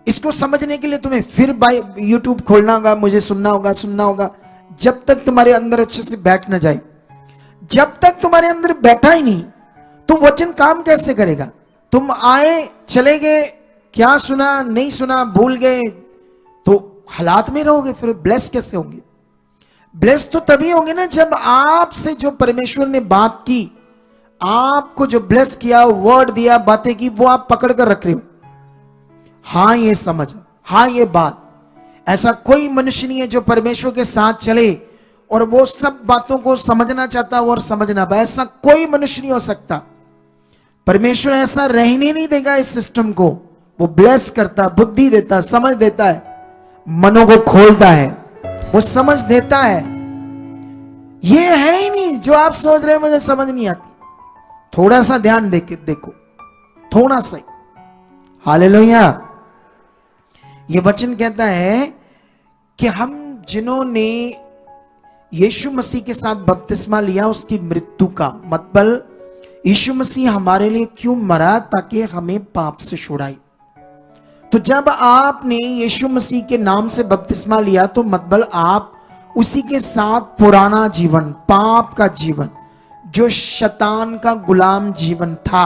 इसको समझने के लिए तुम्हें फिर यूट्यूब खोलना होगा, मुझे सुनना होगा, जब तक तुम्हारे अंदर अच्छे से बैठ ना जाए। जब तक तुम्हारे अंदर बैठा ही नहीं, तो वचन काम कैसे करेगा? तुम आए चले गए, क्या सुना नहीं सुना भूल गए, तो हालात में रहोगे, फिर ब्लेस कैसे होंगे? ब्लेस तो तभी होंगे ना जब आपसे जो परमेश्वर ने बात की, आपको जो ब्लेस किया, वर्ड दिया, बातें की, वो आप पकड़ कर रख रहे हो। हाँ ये समझ, हाँ ये बात। ऐसा कोई मनुष्य नहीं है जो परमेश्वर के साथ चले और वो सब बातों को समझना चाहता और समझना पाए, ऐसा कोई मनुष्य नहीं हो सकता। परमेश्वर ऐसा रहने नहीं देगा इस सिस्टम को। वो ब्लेस करता, बुद्धि देता, समझ देता है, मनों को खोलता है, वो समझ देता है। ये है ही नहीं जो आप सोच रहे हैं मुझे समझ नहीं आती। थोड़ा सा ध्यान देके देखो, थोड़ा सा। हालेलुया। ये वचन कहता है कि हम जिन्होंने यीशु मसीह के साथ बपतिस्मा लिया उसकी मृत्यु का मतलब, यीशु मसीह हमारे लिए क्यों मरा? ताकि हमें पाप से छुड़ाए। तो जब आपने यीशु मसीह के नाम से बपतिस्मा लिया तो मतलब आप उसी के साथ पुराना जीवन, पाप का जीवन, जो शैतान का गुलाम जीवन था,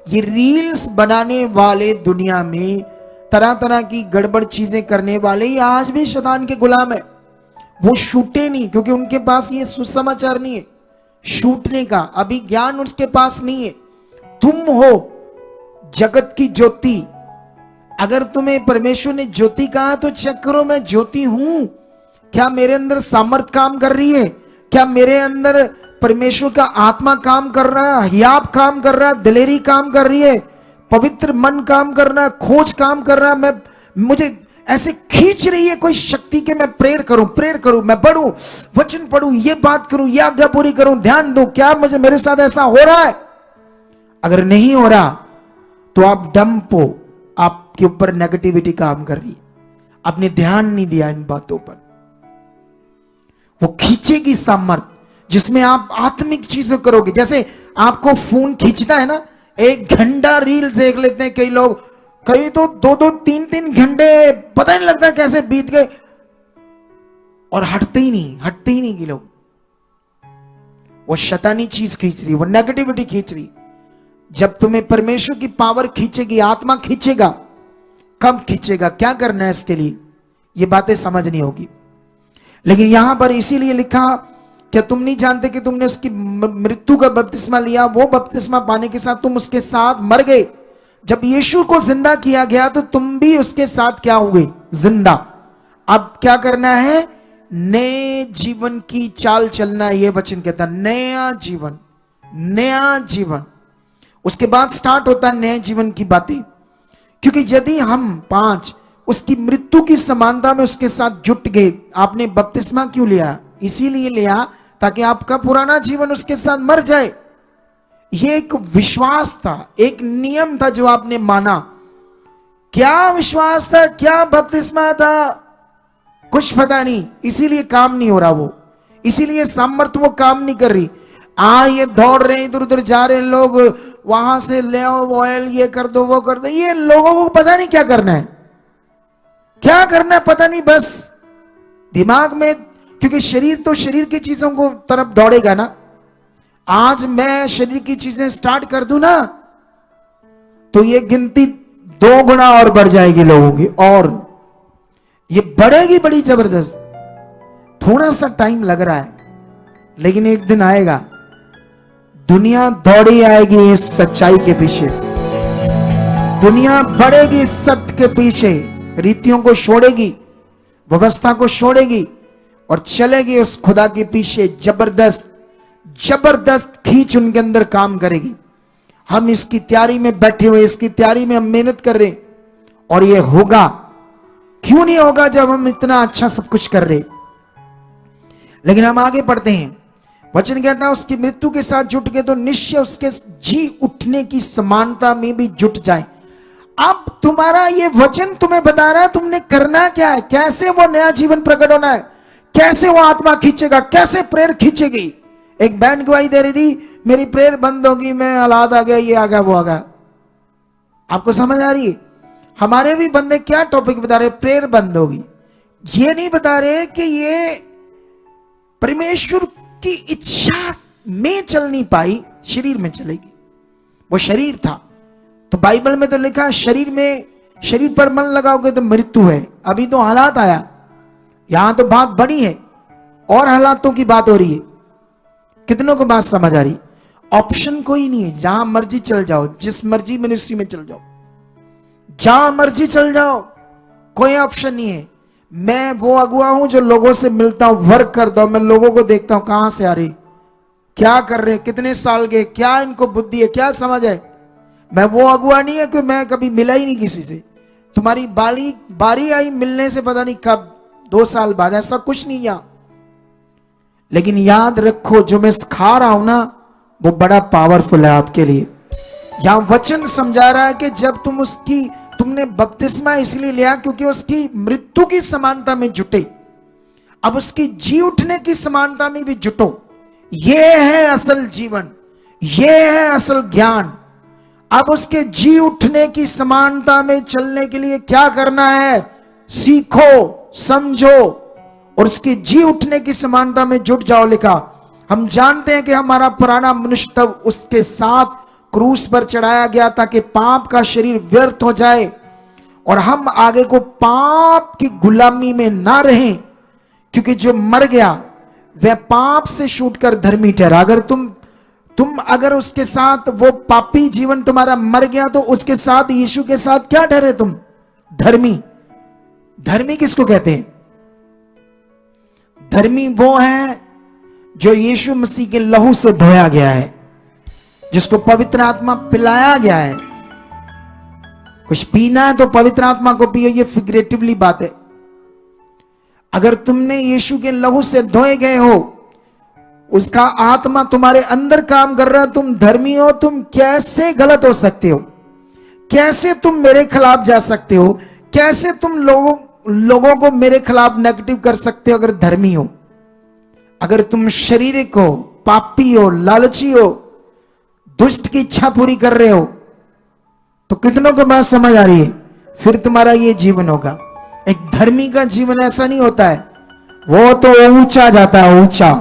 ये रील्स बनाने वाले दुनिया में तरह तरह की गड़बड़ चीजें करने वाले ये आज भी शैतान के गुलाम है। वो छूटे नहीं, क्योंकि उनके पास ये सुसमाचार नहीं है छूटने का, अभी ज्ञान उसके पास नहीं है। तुम हो जगत की ज्योति। अगर तुम्हें परमेश्वर ने ज्योति कहा तो चेक करो, मैं ज्योति हूं। क्या मेरे अंदर सामर्थ काम कर रही है? क्या मेरे अंदर परमेश्वर का आत्मा काम कर रहा है, हियाब काम कर रहा है, दिलेरी काम कर रही है, पवित्र मन काम कर रहा है, खोज काम कर रहा है? मैं मुझे ऐसे खींच रही है कोई शक्ति के मैं प्रेयर करूं, मैं बढ़ूं, वचन पढ़ूं, ये बात करूं, ये आज्ञा पूरी करूं, ध्यान दो। क्या मुझे मेरे साथ ऐसा हो रहा है? अगर नहीं हो रहा तो आप डंप हो, आपके ऊपर नेगेटिविटी काम कर रही है, आपने ध्यान नहीं दिया इन बातों पर। वो खींचेगी सामर्थ जिसमें आप आत्मिक चीजें करोगे। जैसे आपको फोन खींचता है ना, 1 घंटा रील देख लेते हैं कई लोग, कई तो 2-2, 3-3 घंटे पता नहीं लगता कैसे बीत गए, और हटते ही नहीं कि लोग। वो शैतानी चीज खींच रही, वो नेगेटिविटी खींच रही। जब तुम्हें परमेश्वर की पावर खींचेगी, आत्मा खींचेगा, कब खींचेगा, क्या करना है इसके लिए, ये बातें समझनी होगी। लेकिन यहां पर इसीलिए लिखा, क्या तुम नहीं जानते कि तुमने उसकी मृत्यु का बपतिस्मा लिया, वो बपतिस्मा पाने के साथ तुम उसके साथ मर गए। जब यीशु को जिंदा किया गया तो तुम भी उसके साथ क्या हुए? जिंदा। अब क्या करना है? नए जीवन की चाल चलना। ये वचन कहता है नया जीवन, नया जीवन। उसके बाद स्टार्ट होता है नए जीवन की बातें। क्योंकि यदि हम 5 उसकी मृत्यु की समानता में उसके साथ जुट गए। आपने बपतिस्मा क्यों लिया? इसीलिए लिया ताकि आपका पुराना जीवन उसके साथ मर जाए। यह एक विश्वास था, एक नियम था जो आपने माना। क्या विश्वास था, क्या बपतिस्मा था, कुछ पता नहीं, इसीलिए काम नहीं हो रहा वो, इसीलिए सामर्थ्य वो काम नहीं कर रही। ये दौड़ रहे हैं, इधर उधर जा रहे हैं लोग, वहां से ले आओ ऑयल, ये कर दो वो कर दो। ये लोगों को पता नहीं क्या करना है, क्या करना है पता नहीं, बस दिमाग में, क्योंकि शरीर तो शरीर की चीजों को तरफ दौड़ेगा ना। आज मैं शरीर की चीजें स्टार्ट कर दूं ना, तो ये गिनती 2 गुना और बढ़ जाएगी लोगों की, और ये बढ़ेगी बड़ी जबरदस्त। थोड़ा सा टाइम लग रहा है, लेकिन एक दिन आएगा, दुनिया दौड़ी आएगी इस सच्चाई के पीछे, दुनिया बढ़ेगी इस सत्य के पीछे, रीतियों को छोड़ेगी, व्यवस्था को छोड़ेगी और चलेगी उस खुदा के पीछे। जबरदस्त जबरदस्त खींच उनके अंदर काम करेगी। हम इसकी तैयारी में बैठे हुए, इसकी तैयारी में हम मेहनत कर रहे, और ये होगा। क्यों नहीं होगा जब हम इतना अच्छा सब कुछ कर रहे? लेकिन हम आगे पढ़ते हैं, वचन कहता है उसकी मृत्यु के साथ जुट गए तो निश्चय उसके जी उठने की समानता में भी जुट जाए। अब तुम्हारा ये वचन तुम्हें बता रहा है तुमने करना क्या है, कैसे वो नया जीवन प्रकट होना है, कैसे वो आत्मा खींचेगा, कैसे प्रेयर खींचेगी। एक बहन गवाही दे रही थी, मेरी प्रेयर बंद होगी, मैं हालात आ गया, ये आ गया, वो आ गया। आपको समझ आ रही है? हमारे भी बंदे क्या टॉपिक बता रहे, प्रेयर बंद होगी। ये नहीं बता रहे कि ये परमेश्वर की इच्छा में चल नहीं पाई, शरीर में चलेगी। वो शरीर था, तो बाइबल में तो लिखा शरीर में, शरीर पर मन लगाओगे तो मृत्यु है। अभी तो हालात आया, यहां तो बात बड़ी है और हालातों की बात हो रही है। कितनों को बात समझ आ रही? ऑप्शन कोई नहीं है, जहां मर्जी चल जाओ, जिस मर्जी मिनिस्ट्री में चल जाओ, जहां मर्जी चल जाओ, कोई ऑप्शन नहीं है। मैं वो अगुआ हूं जो लोगों से मिलता हूं, वर्क करता हूं, मैं लोगों को देखता हूं कहां से आ रही, क्या कर रहे, कितने साल के, क्या इनको बुद्धि है, क्या समझ है। मैं वो अगुआ नहीं है कि मैं कभी मिला ही नहीं किसी से, तुम्हारी बारी आई मिलने से पता नहीं कब, 2 साल बाद, ऐसा कुछ नहीं यहां। लेकिन याद रखो जो मैं सिखा रहा हूं ना, वो बड़ा पावरफुल है आपके लिए। यहां वचन समझा रहा है कि जब तुमने बपतिस्मा इसलिए लिया क्योंकि उसकी मृत्यु की समानता में जुटे, अब उसकी जी उठने की समानता में भी जुटो। यह है असल जीवन, यह है असल ज्ञान। अब उसके जी उठने की समानता में चलने के लिए क्या करना है, सीखो, समझो और उसके जी उठने की समानता में जुट जाओ। लिखा, हम जानते हैं कि हमारा पुराना मनुष्य तब उसके साथ क्रूस पर चढ़ाया गया ताकि पाप का शरीर व्यर्थ हो जाए और हम आगे को पाप की गुलामी में ना रहें, क्योंकि जो मर गया वह पाप से छूटकर धर्मी ठहरा। अगर तुम अगर उसके साथ वो पापी जीवन तुम्हारा मर गया तो उसके साथ, यीशु के साथ क्या ठहरे तुम? धर्मी। धर्मी किसको कहते हैं? धर्मी वो है जो यीशु मसीह के लहू से धोया गया है, जिसको पवित्र आत्मा पिलाया गया है। कुछ पीना है तो पवित्र आत्मा को पियो, ये फिगरेटिवली बात है। अगर तुमने यीशु के लहू से धोए गए हो, उसका आत्मा तुम्हारे अंदर काम कर रहा है, तुम धर्मी हो। तुम कैसे गलत हो सकते हो? कैसे तुम मेरे खिलाफ जा सकते हो? कैसे तुम लोगों को मेरे खिलाफ नेगेटिव कर सकते हो अगर धर्मी हो? अगर तुम शारीरिक हो, पापी हो, लालची हो, दुष्ट की इच्छा पूरी कर रहे हो, तो कितनों को बात समझ आ रही है? फिर तुम्हारा ये जीवन होगा। एक धर्मी का जीवन ऐसा नहीं होता है, वो तो ऊंचा जाता है, ऊंचा।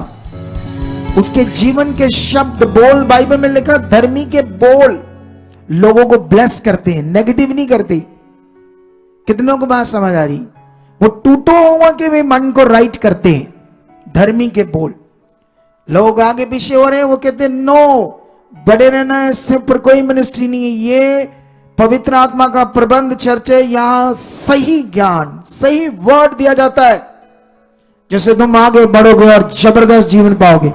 उसके जीवन के शब्द, बोल, बाइबल में लिखा धर्मी के बोल लोगों को ब्लेस करते हैं, नेगेटिव नहीं करते। कितनों को बात समझ आ रही? वो टूटो हुआ के वे मन को राइट करते हैं, धर्मी के बोल। लोग आगे पीछे हो रहे हैं, वो कहते हैं नो, बड़े रहना है, इससे ऊपर कोई मिनिस्ट्री नहीं है, ये पवित्र आत्मा का प्रबंध चर्च है, यहां सही ज्ञान, सही वर्ड दिया जाता है, जैसे तुम आगे बढ़ोगे और जबरदस्त जीवन पाओगे।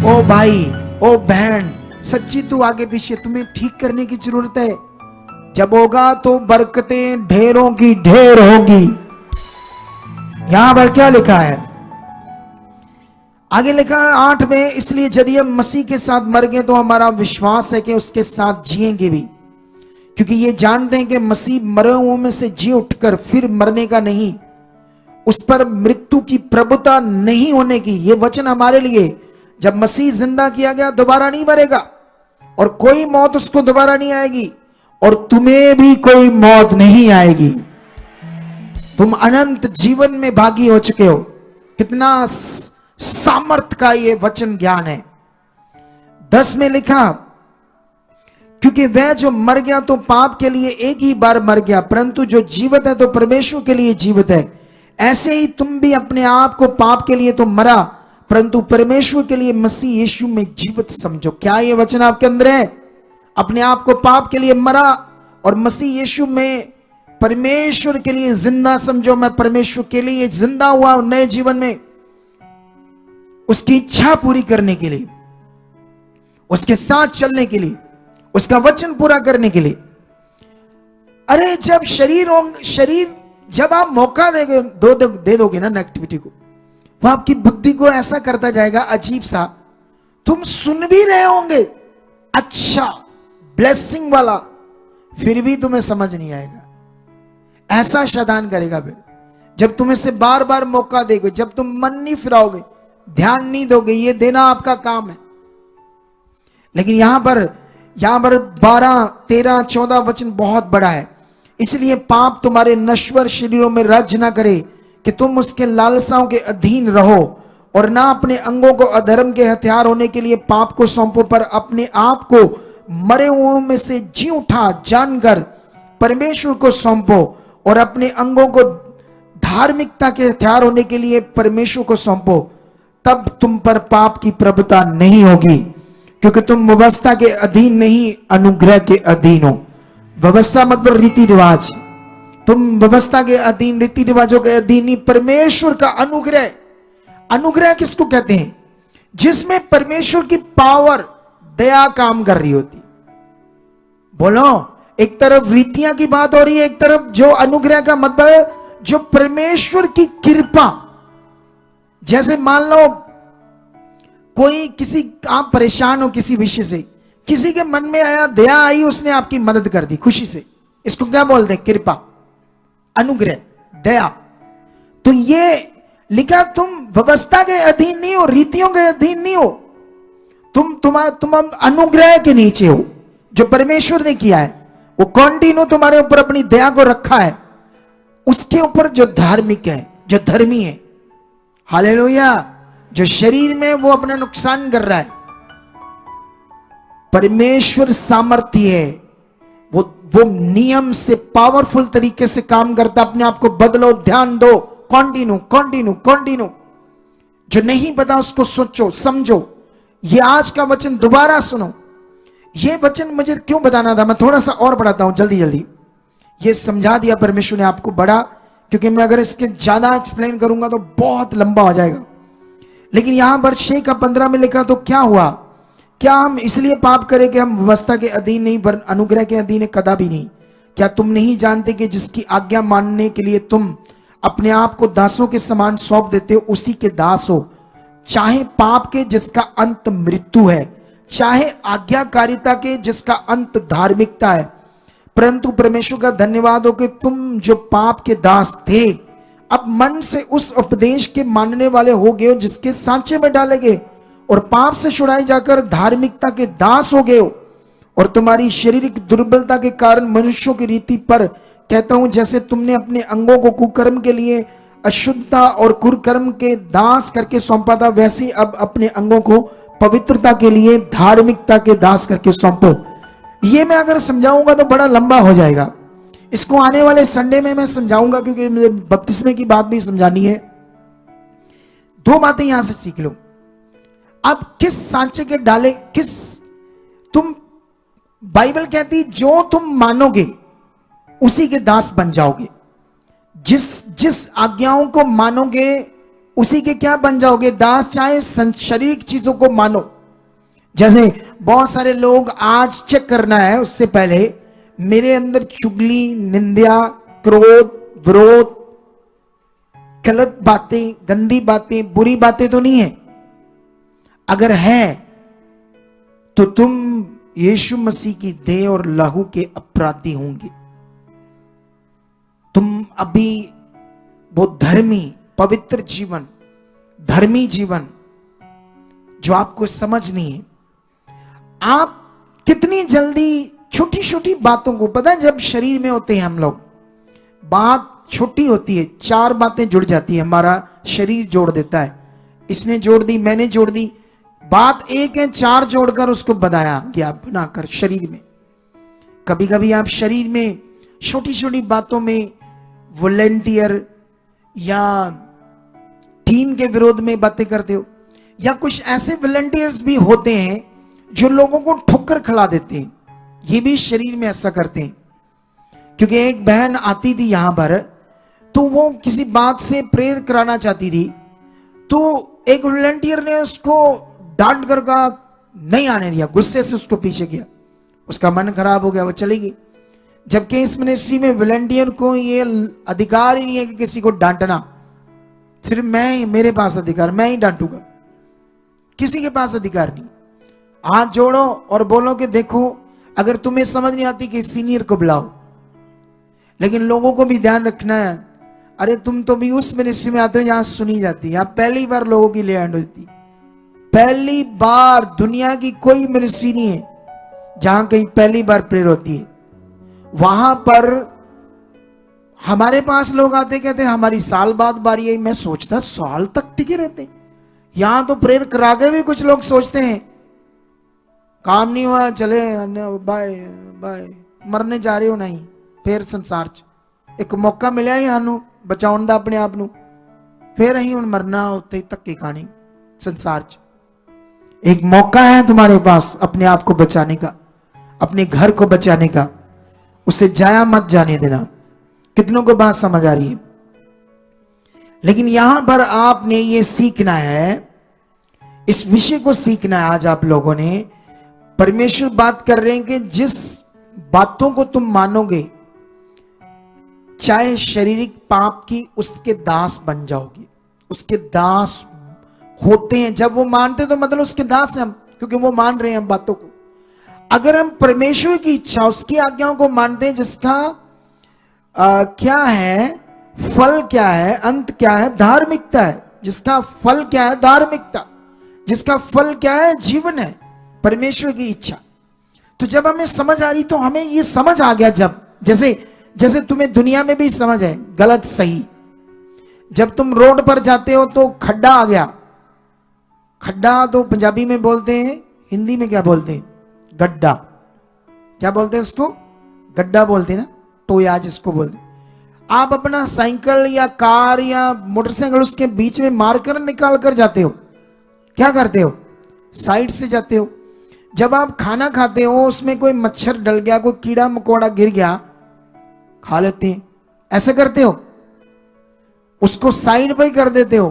ओ भाई, ओ बहन, सच्ची तू आगे पीछे, तुम्हें ठीक करने की जरूरत है। जब होगा तो बरकतें ढेरों की ढेर होगी। यहां पर क्या लिखा है, आगे लिखा है 8 में, इसलिए यदि हम मसीह के साथ मर गए तो हमारा विश्वास है कि उसके साथ जिएंगे भी, क्योंकि ये जानते हैं कि मसीह मरे हुओं में से जी उठकर फिर मरने का नहीं, उस पर मृत्यु की प्रभुता नहीं होने की। ये वचन हमारे लिए, जब मसीह जिंदा किया गया दोबारा नहीं मरेगा और कोई मौत उसको दोबारा नहीं आएगी, और तुम्हें भी कोई मौत नहीं आएगी। तुम अनंत जीवन में भागी हो चुके हो। कितना सामर्थ का ये वचन ज्ञान है। 10 में लिखा, क्योंकि वह जो मर गया तो पाप के लिए एक ही बार मर गया, परंतु जो जीवित है तो परमेश्वर के लिए जीवित है। ऐसे ही तुम भी अपने आप को पाप के लिए तो मरा, परंतु परमेश्वर के लिए मसीह यीशु में जीवित समझो। क्या ये वचन आपके अंदर है? अपने आप को पाप के लिए मरा और मसीह यीशु में परमेश्वर के लिए जिंदा समझो। मैं परमेश्वर के लिए जिंदा हुआ नए जीवन में, उसकी इच्छा पूरी करने के लिए, उसके साथ चलने के लिए, उसका वचन पूरा करने के लिए। अरे जब शरीर जब आप मौका दे दोगे ना नेगेटिविटी को, वो आपकी बुद्धि को ऐसा करता जाएगा अजीब सा। तुम सुन भी रहे होंगे अच्छा ब्लेसिंग वाला, फिर भी तुम्हें समझ नहीं आएगा। ऐसा शैतान करेगा। फिर जब तुम इसे बार बार मौका देगे, जब तुम मन नहीं फिराओगे, ध्यान नहीं दोगे, ये देना आपका काम है। लेकिन यहां पर 12, 13, 14 वचन बहुत बड़ा है। इसलिए पाप तुम्हारे नश्वर शरीरों में राज्य ना करे कि तुम उसके लालसाओं के अधीन रहो, और ना अपने अंगों को अधर्म के हथियार होने के लिए पाप को सौंपो, पर अपने आप को मरे हुओं में से जी उठा जानकर परमेश्वर को सौंपो, और अपने अंगों को धार्मिकता के हथियार होने के लिए परमेश्वर को सौंपो। तब तुम पर पाप की प्रभुता नहीं होगी, क्योंकि तुम व्यवस्था के अधीन नहीं अनुग्रह के अधीन हो। व्यवस्था मतलब रीति रिवाज। तुम व्यवस्था के अधीन, रीति रिवाजों के अधीन नहीं, परमेश्वर का अनुग्रह। अनुग्रह किसको कहते हैं? जिसमें परमेश्वर की पावर, दया काम कर रही होती। बोलो, एक तरफ रीतियां की बात हो रही है, एक तरफ जो अनुग्रह का मतलब जो परमेश्वर की कृपा। जैसे मान लो कोई आप परेशान हो किसी विषय से, किसी के मन में आया, दया आई, उसने आपकी मदद कर दी खुशी से, इसको क्या बोलते हैं? कृपा, अनुग्रह, दया। तो ये लिखा, तुम व्यवस्था के अधीन नहीं हो, रीतियों के अधीन नहीं हो, तुम अनुग्रह के नीचे हो। जो परमेश्वर ने किया है वो कंटिन्यू तुम्हारे ऊपर अपनी दया को रखा है, उसके ऊपर जो धार्मिक है, जो धर्मी है, हालेलुया। जो शरीर में वो अपना नुकसान कर रहा है, परमेश्वर सामर्थ्य है, वो नियम से पावरफुल तरीके से काम करता। अपने आप को बदलो, ध्यान दो, कंटिन्यू। जो नहीं पता उसको सोचो, समझो। ये आज का वचन दोबारा सुनो। ये वचन मुझे क्यों बताना था, मैं थोड़ा सा और बढ़ाता हूं जल्दी। ये समझा दिया परमेश्वर ने आपको बड़ा, क्योंकि मैं अगर इसके ज्यादा एक्सप्लेन करूंगा तो बहुत लंबा हो जाएगा। लेकिन यहां पर 6 का 15 में लिखा, तो क्या हुआ? क्या हम इसलिए पाप करें कि हम व्यवस्था के अधीन नहीं पर अनुग्रह के अधीन है? कदापि नहीं। क्या तुम नहीं जानते कि जिसकी आज्ञा मानने के लिए तुम अपने आप को दासों के समान सौंप देते हो, उसी के दास हो, चाहे पाप के जिसका अंत मृत्यु है, चाहे आज्ञाकारिता के जिसका अंत धार्मिकता है। परंतु परमेश्वर का धन्यवाद हो कि तुम जो पाप के दास थे, अब मन से उस उपदेश के मानने वाले हो गए हो जिसके सांचे में डाले गए, और पाप से छुड़ाए जाकर धार्मिकता के दास हो गए हो। और तुम्हारी शारीरिक दुर्बलता के कारण मनुष्यों की रीति पर कहता हूं, जैसे तुमने अपने अंगों को कुकर्म के लिए अशुद्धता और कुकर्म के दास करके सौंपा था, वैसे अब अपने अंगों को पवित्रता के लिए धार्मिकता के दास करके सौंपो। ये मैं अगर समझाऊंगा तो बड़ा लंबा हो जाएगा। इसको आने वाले संडे में मैं समझाऊंगा, क्योंकि मुझे बपतिस्मे की बात भी समझानी है। 2 बातें यहां से सीख लो। अब किस सांचे के डाले, तुम, बाइबल कहती जो तुम मानोगे उसी के दास बन जाओगे। जिस आज्ञाओं को मानोगे उसी के क्या बन जाओगे? दास। चाहे शारीरिक चीजों को मानो। जैसे बहुत सारे लोग आज चेक करना है उससे पहले मेरे अंदर चुगली, निंदा, क्रोध, विरोध, गलत बातें, गंदी बातें, बुरी बातें तो नहीं है? अगर है तो तुम यीशु मसीह की देह और लहू के अपराधी होंगे। तुम अभी वो धर्मी, पवित्र जीवन, धर्मी जीवन जो आपको समझ नहीं है, आप कितनी जल्दी छोटी छोटी बातों को, पता है जब शरीर में होते हैं हम लोग, बात छोटी होती है, 4 बातें जुड़ जाती है, हमारा शरीर जोड़ देता है, इसने जोड़ दी, मैंने जोड़ दी, बात एक है, 4 जोड़कर उसको बनाया गया, बनाकर शरीर में। कभी कभी आप शरीर में छोटी छोटी बातों में वॉलेंटियर या टीम के विरोध में बातें करते हो, या कुछ ऐसे वॉलेंटियर्स भी होते हैं जो लोगों को ठोकर खिला देते हैं, ये भी शरीर में ऐसा करते हैं। क्योंकि एक बहन आती थी यहां पर, तो वो किसी बात से प्रेयर कराना चाहती थी, तो एक वॉलंटियर ने उसको डांट कर कहा, नहीं आने दिया, गुस्से से उसको पीछे किया, उसका मन खराब हो गया, वो चली गई। जबकि इस मिनिस्ट्री में वॉलंटियर को ये अधिकार ही नहीं है कि किसी को डांटना, सिर्फ मैं, मेरे पास अधिकार, मैं ही डांटूंगा, किसी के पास अधिकार नहीं। हाथ जोड़ो और बोलो कि देखो, अगर तुम्हें समझ नहीं आती कि सीनियर को बुलाओ। लेकिन लोगों को भी ध्यान रखना है, अरे तुम तो भी उस मिनिस्ट्री में आते हो जहां सुनी जाती है, यहां पहली बार लोगों की लैंड होती, पहली बार, दुनिया की कोई मिनिस्ट्री नहीं है जहां कहीं पहली बार प्रेयर होती है। वहां पर हमारे पास लोग आते, कहते हमारी साल बाद बारी आई। मैं सोचता साल तक टिके रहते, यहां तो प्रेयर करा के भी कुछ लोग सोचते हैं काम नहीं हुआ, चले बाय बाय, मरने जा रहे हो नहीं, फिर संसार च एक मौका मिला ही सानू बचाउण दा अपने आप नू, फिर अहीं हुण मरना उत्ते धक्के खाने संसार च। एक मौका है तुम्हारे पास अपने आप को बचाने का, अपने घर को बचाने का, उसे जाया मत जाने देना। कितनों को बात समझ आ रही है? लेकिन यहां पर आपने ये सीखना है, इस विषय को सीखना है आज आप लोगों ने। परमेश्वर बात कर रहे हैं कि जिस बातों को तुम मानोगे, चाहे शारीरिक पाप की, उसके दास बन जाओगे। उसके दास होते हैं, जब वो मानते तो मतलब उसके दास हैं हम, क्योंकि वो मान रहे हैं बातों को। अगर हम परमेश्वर की इच्छा, उसकी आज्ञाओं को मानते हैं, जिसका क्या है फल, क्या है अंत, क्या है धार्मिकता है, जिसका फल क्या है धार्मिकता, जिसका फल क्या है जीवन है, परमेश्वर की इच्छा। तो जब हमें समझ आ रही, तो हमें ये समझ आ गया, जब जैसे तुम्हें दुनिया में भी समझ है गलत सही। जब तुम रोड पर जाते हो तो खड्डा आ गया, खड्डा तो पंजाबी में बोलते हैं, हिंदी में क्या बोलते हैं? गड्ढा। क्या बोलते हैं उसको? गड्ढा बोलते हैं ना, टोया जिसको बोलते हैं। आप अपना साइकिल या कार या मोटरसाइकिल उसके बीच में मारकर निकाल कर जाते हो, क्या करते हो? साइड से जाते हो। जब आप खाना खाते हो, उसमें कोई मच्छर डल गया, कोई कीड़ा मकोड़ा गिर गया, खा लेते हैं, ऐसे करते हो, उसको साइड पर कर देते हो,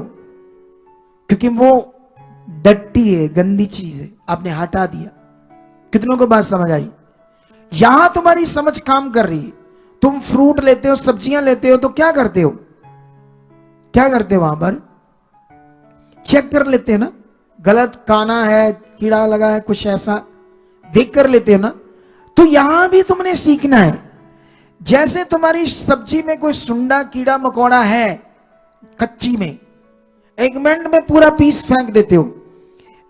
क्योंकि वो डट्टी है, गंदी चीज है, आपने हटा दिया। कितनों को बात समझ आई? यहां तुम्हारी समझ काम कर रही है। तुम फ्रूट लेते हो, सब्जियां लेते हो, तो क्या करते हो? क्या करते हो? वहां पर चेक कर लेते हो ना, गलत काना है, कीड़ा लगा है, कुछ ऐसा देख कर लेते हो ना। तो यहां भी तुमने सीखना है, जैसे तुम्हारी सब्जी में कोई सुंडा कीड़ा मकोड़ा है कच्ची में, 1 मिनट में पूरा पीस फेंक देते हो,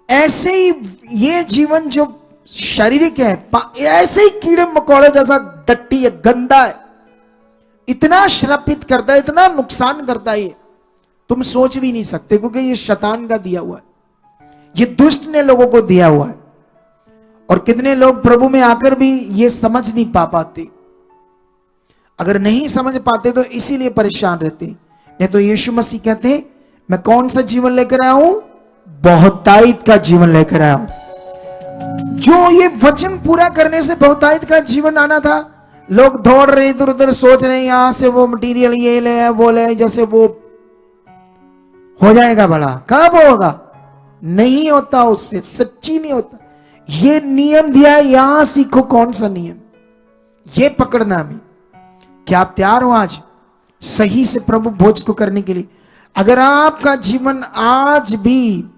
ऐसे ही ये जीवन जो शारीरिक है, ऐसे ही कीड़े मकोड़े जैसा डट्टी है, गंदा है, इतना श्रापित करता है, इतना नुकसान करता है, ये तुम सोच भी नहीं सकते, क्योंकि ये शैतान का दिया हुआ है, ये दुष्ट ने लोगों को दिया हुआ है। और कितने लोग प्रभु में आकर भी ये समझ नहीं पाते। अगर नहीं समझ पाते तो इसीलिए परेशान रहते। नहीं तो यीशु मसीह कहते हैं, मैं कौन सा जीवन लेकर आया हूं? बहुतायत का जीवन लेकर आया हूं। जो ये वचन पूरा करने से बहुतायत का जीवन आना था, लोग दौड़ रहे इधर उधर, सोच रहे हैं यहां से वो मटेरियल ये ले वो ले, जैसे वो हो जाएगा बड़ा, कब होगा? नहीं होता, उससे सच्ची नहीं होता। ये नियम दिया है, यहां सीखो कौन सा नियम। ये पकड़ना हमें। क्या आप तैयार हो आज सही से प्रभु भोज को करने के लिए? अगर आपका जीवन आज भी,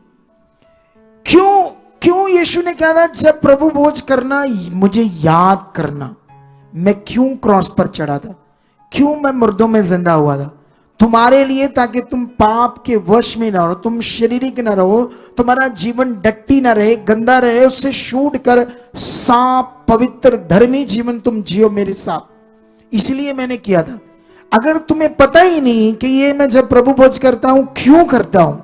क्यों क्यों यीशु ने कहा था जब प्रभु भोज करना मुझे याद करना, मैं क्यों क्रॉस पर चढ़ा था, क्यों मैं मुर्दों में जिंदा हुआ था? तुम्हारे लिए, ताकि तुम पाप के वश में ना रहो, तुम शारीरिक ना रहो, तुम्हारा जीवन डट्टी ना रहे, गंदा रहे, उससे छूट कर साफ पवित्र धर्मी जीवन तुम जियो मेरे साथ। इसलिए मैंने किया था। अगर तुम्हें पता ही नहीं कि ये मैं जब प्रभु भोज करता हूं क्यों करता हूं,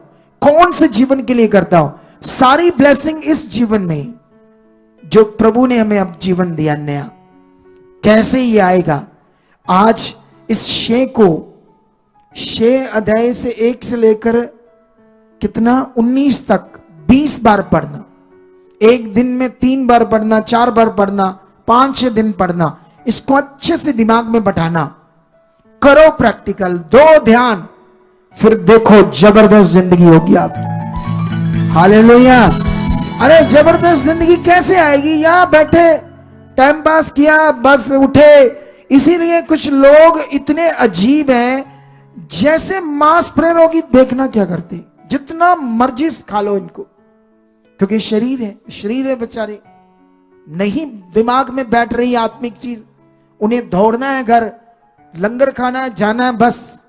कौन से जीवन के लिए करता हूं, सारी ब्लेसिंग इस जीवन में जो प्रभु ने हमें अब जीवन दिया नया, कैसे ये आएगा? आज इस 6 अध्याय से 1 से लेकर कितना 19 तक 20 बार पढ़ना, एक दिन में 3 बार पढ़ना, 4 बार पढ़ना, 5-6 दिन पढ़ना, इसको अच्छे से दिमाग में बैठाना, करो प्रैक्टिकल, दो ध्यान, फिर देखो जबरदस्त जिंदगी होगी आपकी। हालेलुया। अरे जबरदस्त जिंदगी कैसे आएगी? यहां बैठे टाइम पास किया, बस उठे। इसीलिए कुछ लोग इतने अजीब हैं, जैसे मांस प्रेर होगी देखना क्या करते, जितना मर्जी खा लो इनको, क्योंकि शरीर है बेचारे, नहीं दिमाग में बैठ रही आत्मिक चीज। उन्हें दौड़ना है, घर लंगर खाना है, जाना है, बस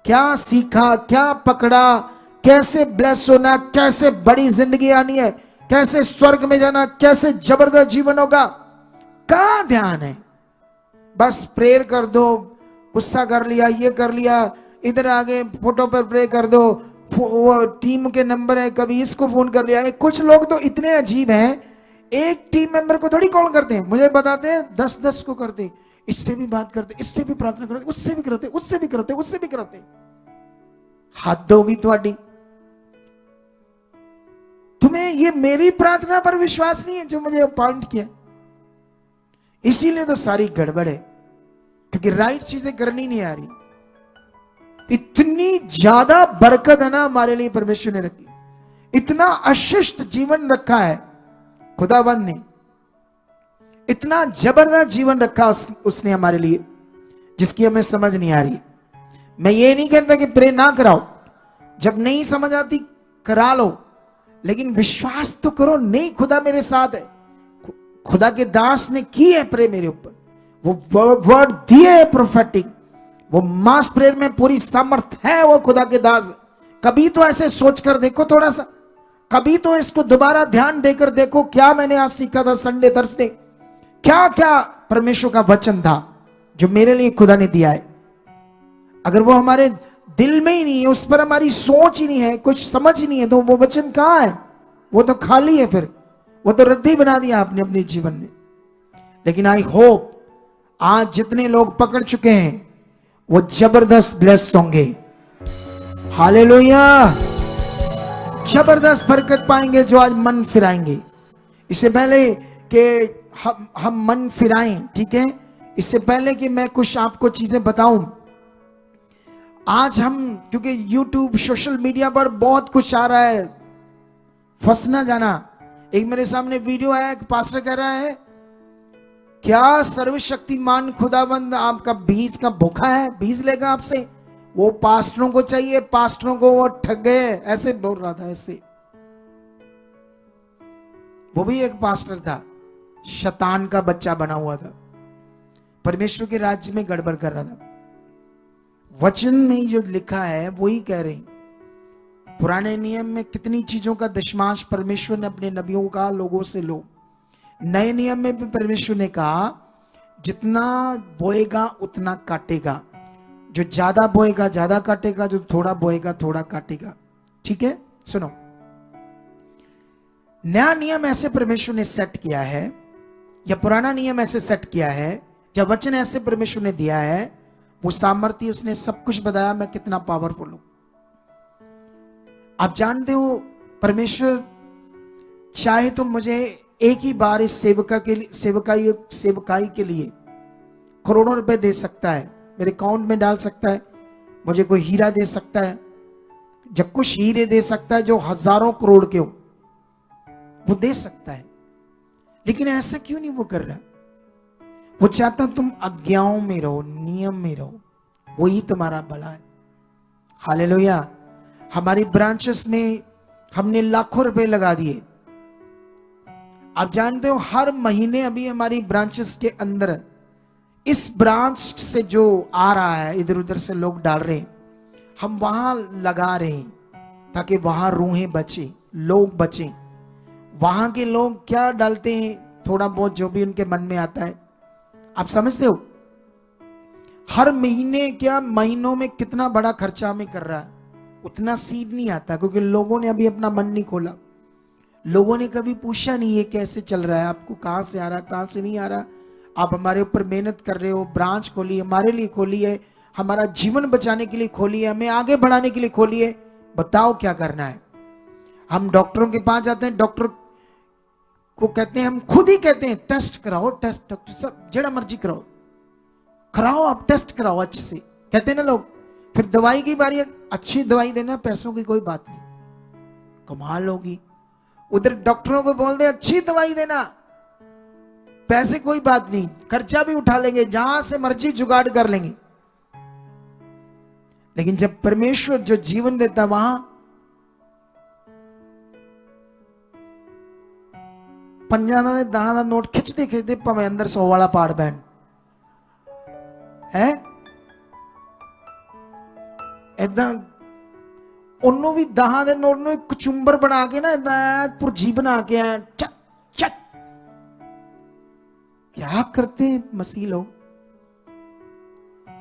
क्या सीखा, क्या पकड़ा, कैसे ब्लेस होना, कैसे बड़ी जिंदगी आनी है, कैसे स्वर्ग में जाना, कैसे जबरदस्त जीवन होगा, कहां ध्यान है? बस प्रेयर कर दो, गुस्सा कर लिया, ये कर लिया, इधर आगे फोटो पर प्रे कर दो, वो टीम के नंबर है, कभी इसको फोन कर लिया। कुछ लोग तो इतने अजीब हैं, एक टीम मेंबर को थोड़ी कॉल करते हैं, मुझे बताते हैं 10-10 को करते, इससे भी बात करते, इससे भी प्रार्थना करते, उससे भी करते, उससे भी करते, उससे भी करते। हद होगी तुम्हारी। तुम्हें ये मेरी प्रार्थना पर विश्वास नहीं है जो मुझे अपॉइंट किया, इसीलिए तो सारी गड़बड़ है, क्योंकि राइट चीजें करनी नहीं आ रही। इतनी ज्यादा बरकत है ना हमारे लिए परमेश्वर ने रखी, इतना अशिष्ट जीवन रखा है खुदाबंद ने, इतना जबरदस्त जीवन रखा उसने हमारे लिए, जिसकी हमें समझ नहीं आ रही। मैं ये नहीं कहता कि प्रे ना कराओ, जब नहीं समझ आती करा लो, लेकिन विश्वास तो करो, नहीं खुदा मेरे साथ है। खुदा के दास ने की है प्रे मेरे ऊपर, वो वर्ड दिए है प्रोफेटिक, वो मास प्रेयर में पूरी सामर्थ है वो खुदा के दास। कभी तो ऐसे सोच कर देखो थोड़ा सा, कभी तो इसको दोबारा ध्यान देकर देखो, क्या मैंने आज सीखा था संडे थर्सडे, क्या क्या परमेश्वर का वचन था जो मेरे लिए खुदा ने दिया है। अगर वो हमारे दिल में ही नहीं है, उस पर हमारी सोच ही नहीं है, कुछ समझ ही नहीं है, तो वो वचन कहां है? वो तो खाली है, फिर वो तो रद्दी बना दिया आपने अपने जीवन में। लेकिन आई होप आज जितने लोग पकड़ चुके हैं वो जबरदस्त ब्लेस होंगे। हालेलुया। जबरदस्त बरकत पाएंगे जो आज मन फिराएंगे। इससे पहले कि हम मन फिराएं, ठीक है, इससे पहले कि मैं कुछ आपको चीजें बताऊं, आज हम, क्योंकि YouTube सोशल मीडिया पर बहुत कुछ आ रहा है, फंस ना जाना। एक मेरे सामने वीडियो आया, एक पास्टर कह रहा है, क्या सर्वशक्तिमान खुदाबंद आपका बीज का भूखा है, बीज लेगा आपसे? वो पास्टरों को चाहिए, पास्टरों को वो ठग गए, ऐसे बोल रहा था। ऐसे वो भी एक पास्टर था, शैतान का बच्चा बना हुआ था, परमेश्वर के राज्य में गड़बड़ कर रहा था। वचन में जो लिखा है वही कह रहे हैं। पुराने नियम में कितनी चीजों का दशमांश परमेश्वर ने अपने नबियों का लोगों से लो। नए नियम में भी परमेश्वर ने कहा जितना बोएगा उतना काटेगा, जो ज्यादा बोएगा ज्यादा काटेगा, जो थोड़ा बोएगा थोड़ा काटेगा। ठीक है, सुनो, नया नियम ऐसे परमेश्वर ने सेट किया है, या पुराना नियम ऐसे सेट किया है, या वचन ऐसे परमेश्वर ने दिया है, वो सामर्थ्य उसने सब कुछ बताया मैं कितना पावरफुल हूं। आप जानते हो परमेश्वर चाहे तो मुझे एक ही बार इस सेवकाई के लिए करोड़ों रुपए दे सकता है, मेरे अकाउंट में डाल सकता है, मुझे कोई हीरा दे सकता है, जब कुछ हीरे दे सकता है जो हजारों करोड़ के हो, वो दे सकता है। लेकिन ऐसा क्यों नहीं वो कर रहा? वो चाहता तुम आज्ञाओं में रहो, नियम में रहो, वही तुम्हारा भला है। हालेलुया। हमारी ब्रांचेस में हमने लाखों रुपए लगा दिए। आप जानते हो हर महीने अभी हमारी ब्रांचेस के अंदर इस ब्रांच से जो आ रहा है, इधर उधर से लोग डाल रहे हैं, हम वहां लगा रहे हैं ताकि वहां रूहें बचे, लोग बचे। वहां के लोग क्या डालते हैं, थोड़ा बहुत जो भी उनके मन में आता है। आप समझते हो हर महीने क्या महीनों में कितना बड़ा खर्चा हमें कर रहा है। उतना सीड नहीं आता क्योंकि लोगों ने अभी अपना मन नहीं खोला। लोगों ने कभी पूछा नहीं ये कैसे चल रहा है, आपको कहां से आ रहा, कहां से नहीं आ रहा। आप हमारे ऊपर मेहनत कर रहे हो, ब्रांच खोली हमारे लिए खोली है, हमारा जीवन बचाने के लिए खोली है, हमें आगे बढ़ाने के लिए खोली है। बताओ क्या करना है। हम डॉक्टरों के पास जाते हैं, डॉक्टर को कहते हैं, हम खुद ही कहते हैं टेस्ट कराओ, टेस्ट डॉक्टर साहब जड़ा मर्जी कराओ, आप टेस्ट कराओ अच्छे से, कहते हैं ना लोग। फिर दवाई की बारी, अच्छी दवाई देना, पैसों की कोई बात नहीं, कमाल होगी। उधर डॉक्टरों को बोल दे अच्छी दवाई देना, पैसे कोई बात नहीं, खर्चा भी उठा लेंगे, जहां से मर्जी जुगाड़ कर लेंगे। लेकिन जब परमेश्वर जो जीवन देता वहां 50 ਦਾ 10 ਦਾ ਨੋਟ ਖਿੱਚਦੇ ਖਿੱਚਦੇ ਭਾਵੇਂ ਅੰਦਰ 100 ਵਾਲਾ ਪਾੜ ਬੈਣ ਹੈ। ਏਦਾਂ ਉਹਨੂੰ ਵੀ 10 ਦੇ ਨੋਟ ਨੂੰ ਇੱਕ ਕਚੁੰਬਰ ਬਣਾ ਕੇ ਨਾ ਏਦਾਂ ਪੁਰਜੀ ਬਣਾ ਕੇ ਆ ਚੱਕ ਚੱਕ। क्या करते हैं मसीह लोग।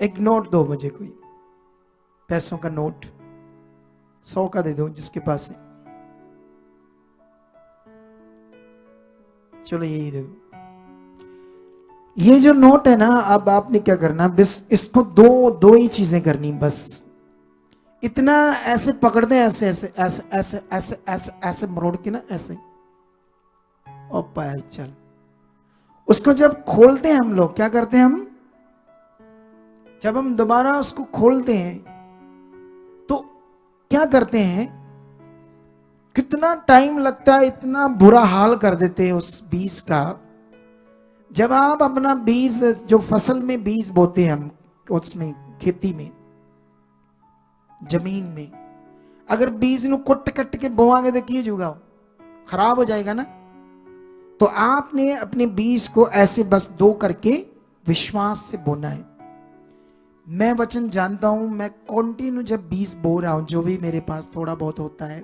एक नोट दो मुझे, कोई पैसों का नोट 100 का दे दो जिसके पास है, चलो यही दे दो। ये जो नोट है ना, अब आपने क्या करना, बस इसको दो ही चीजें करनी बस। इतना ऐसे पकड़ दे, ऐसे ऐसे ऐसे ऐसे ऐसे ऐसे ऐसे मरोड़ के ना ऐसे, और पाया चल। उसको जब खोलते हैं हम लोग, क्या करते हैं हम, जब हम दोबारा उसको खोलते हैं तो क्या करते हैं, कितना टाइम लगता है, इतना बुरा हाल कर देते हैं उस बीज का। जब आप अपना बीज, जो फसल में बीज बोते हैं हम, उसमें खेती में, जमीन में, अगर बीज नु कुट कट के बोआंगे तो की जुगा, खराब हो जाएगा ना। तो आपने अपने बीज को ऐसे बस दो करके विश्वास से बोना है। मैं वचन जानता हूं, मैं कंटिन्यू जब बीज बो रहा हूं, जो भी मेरे पास थोड़ा बहुत होता है,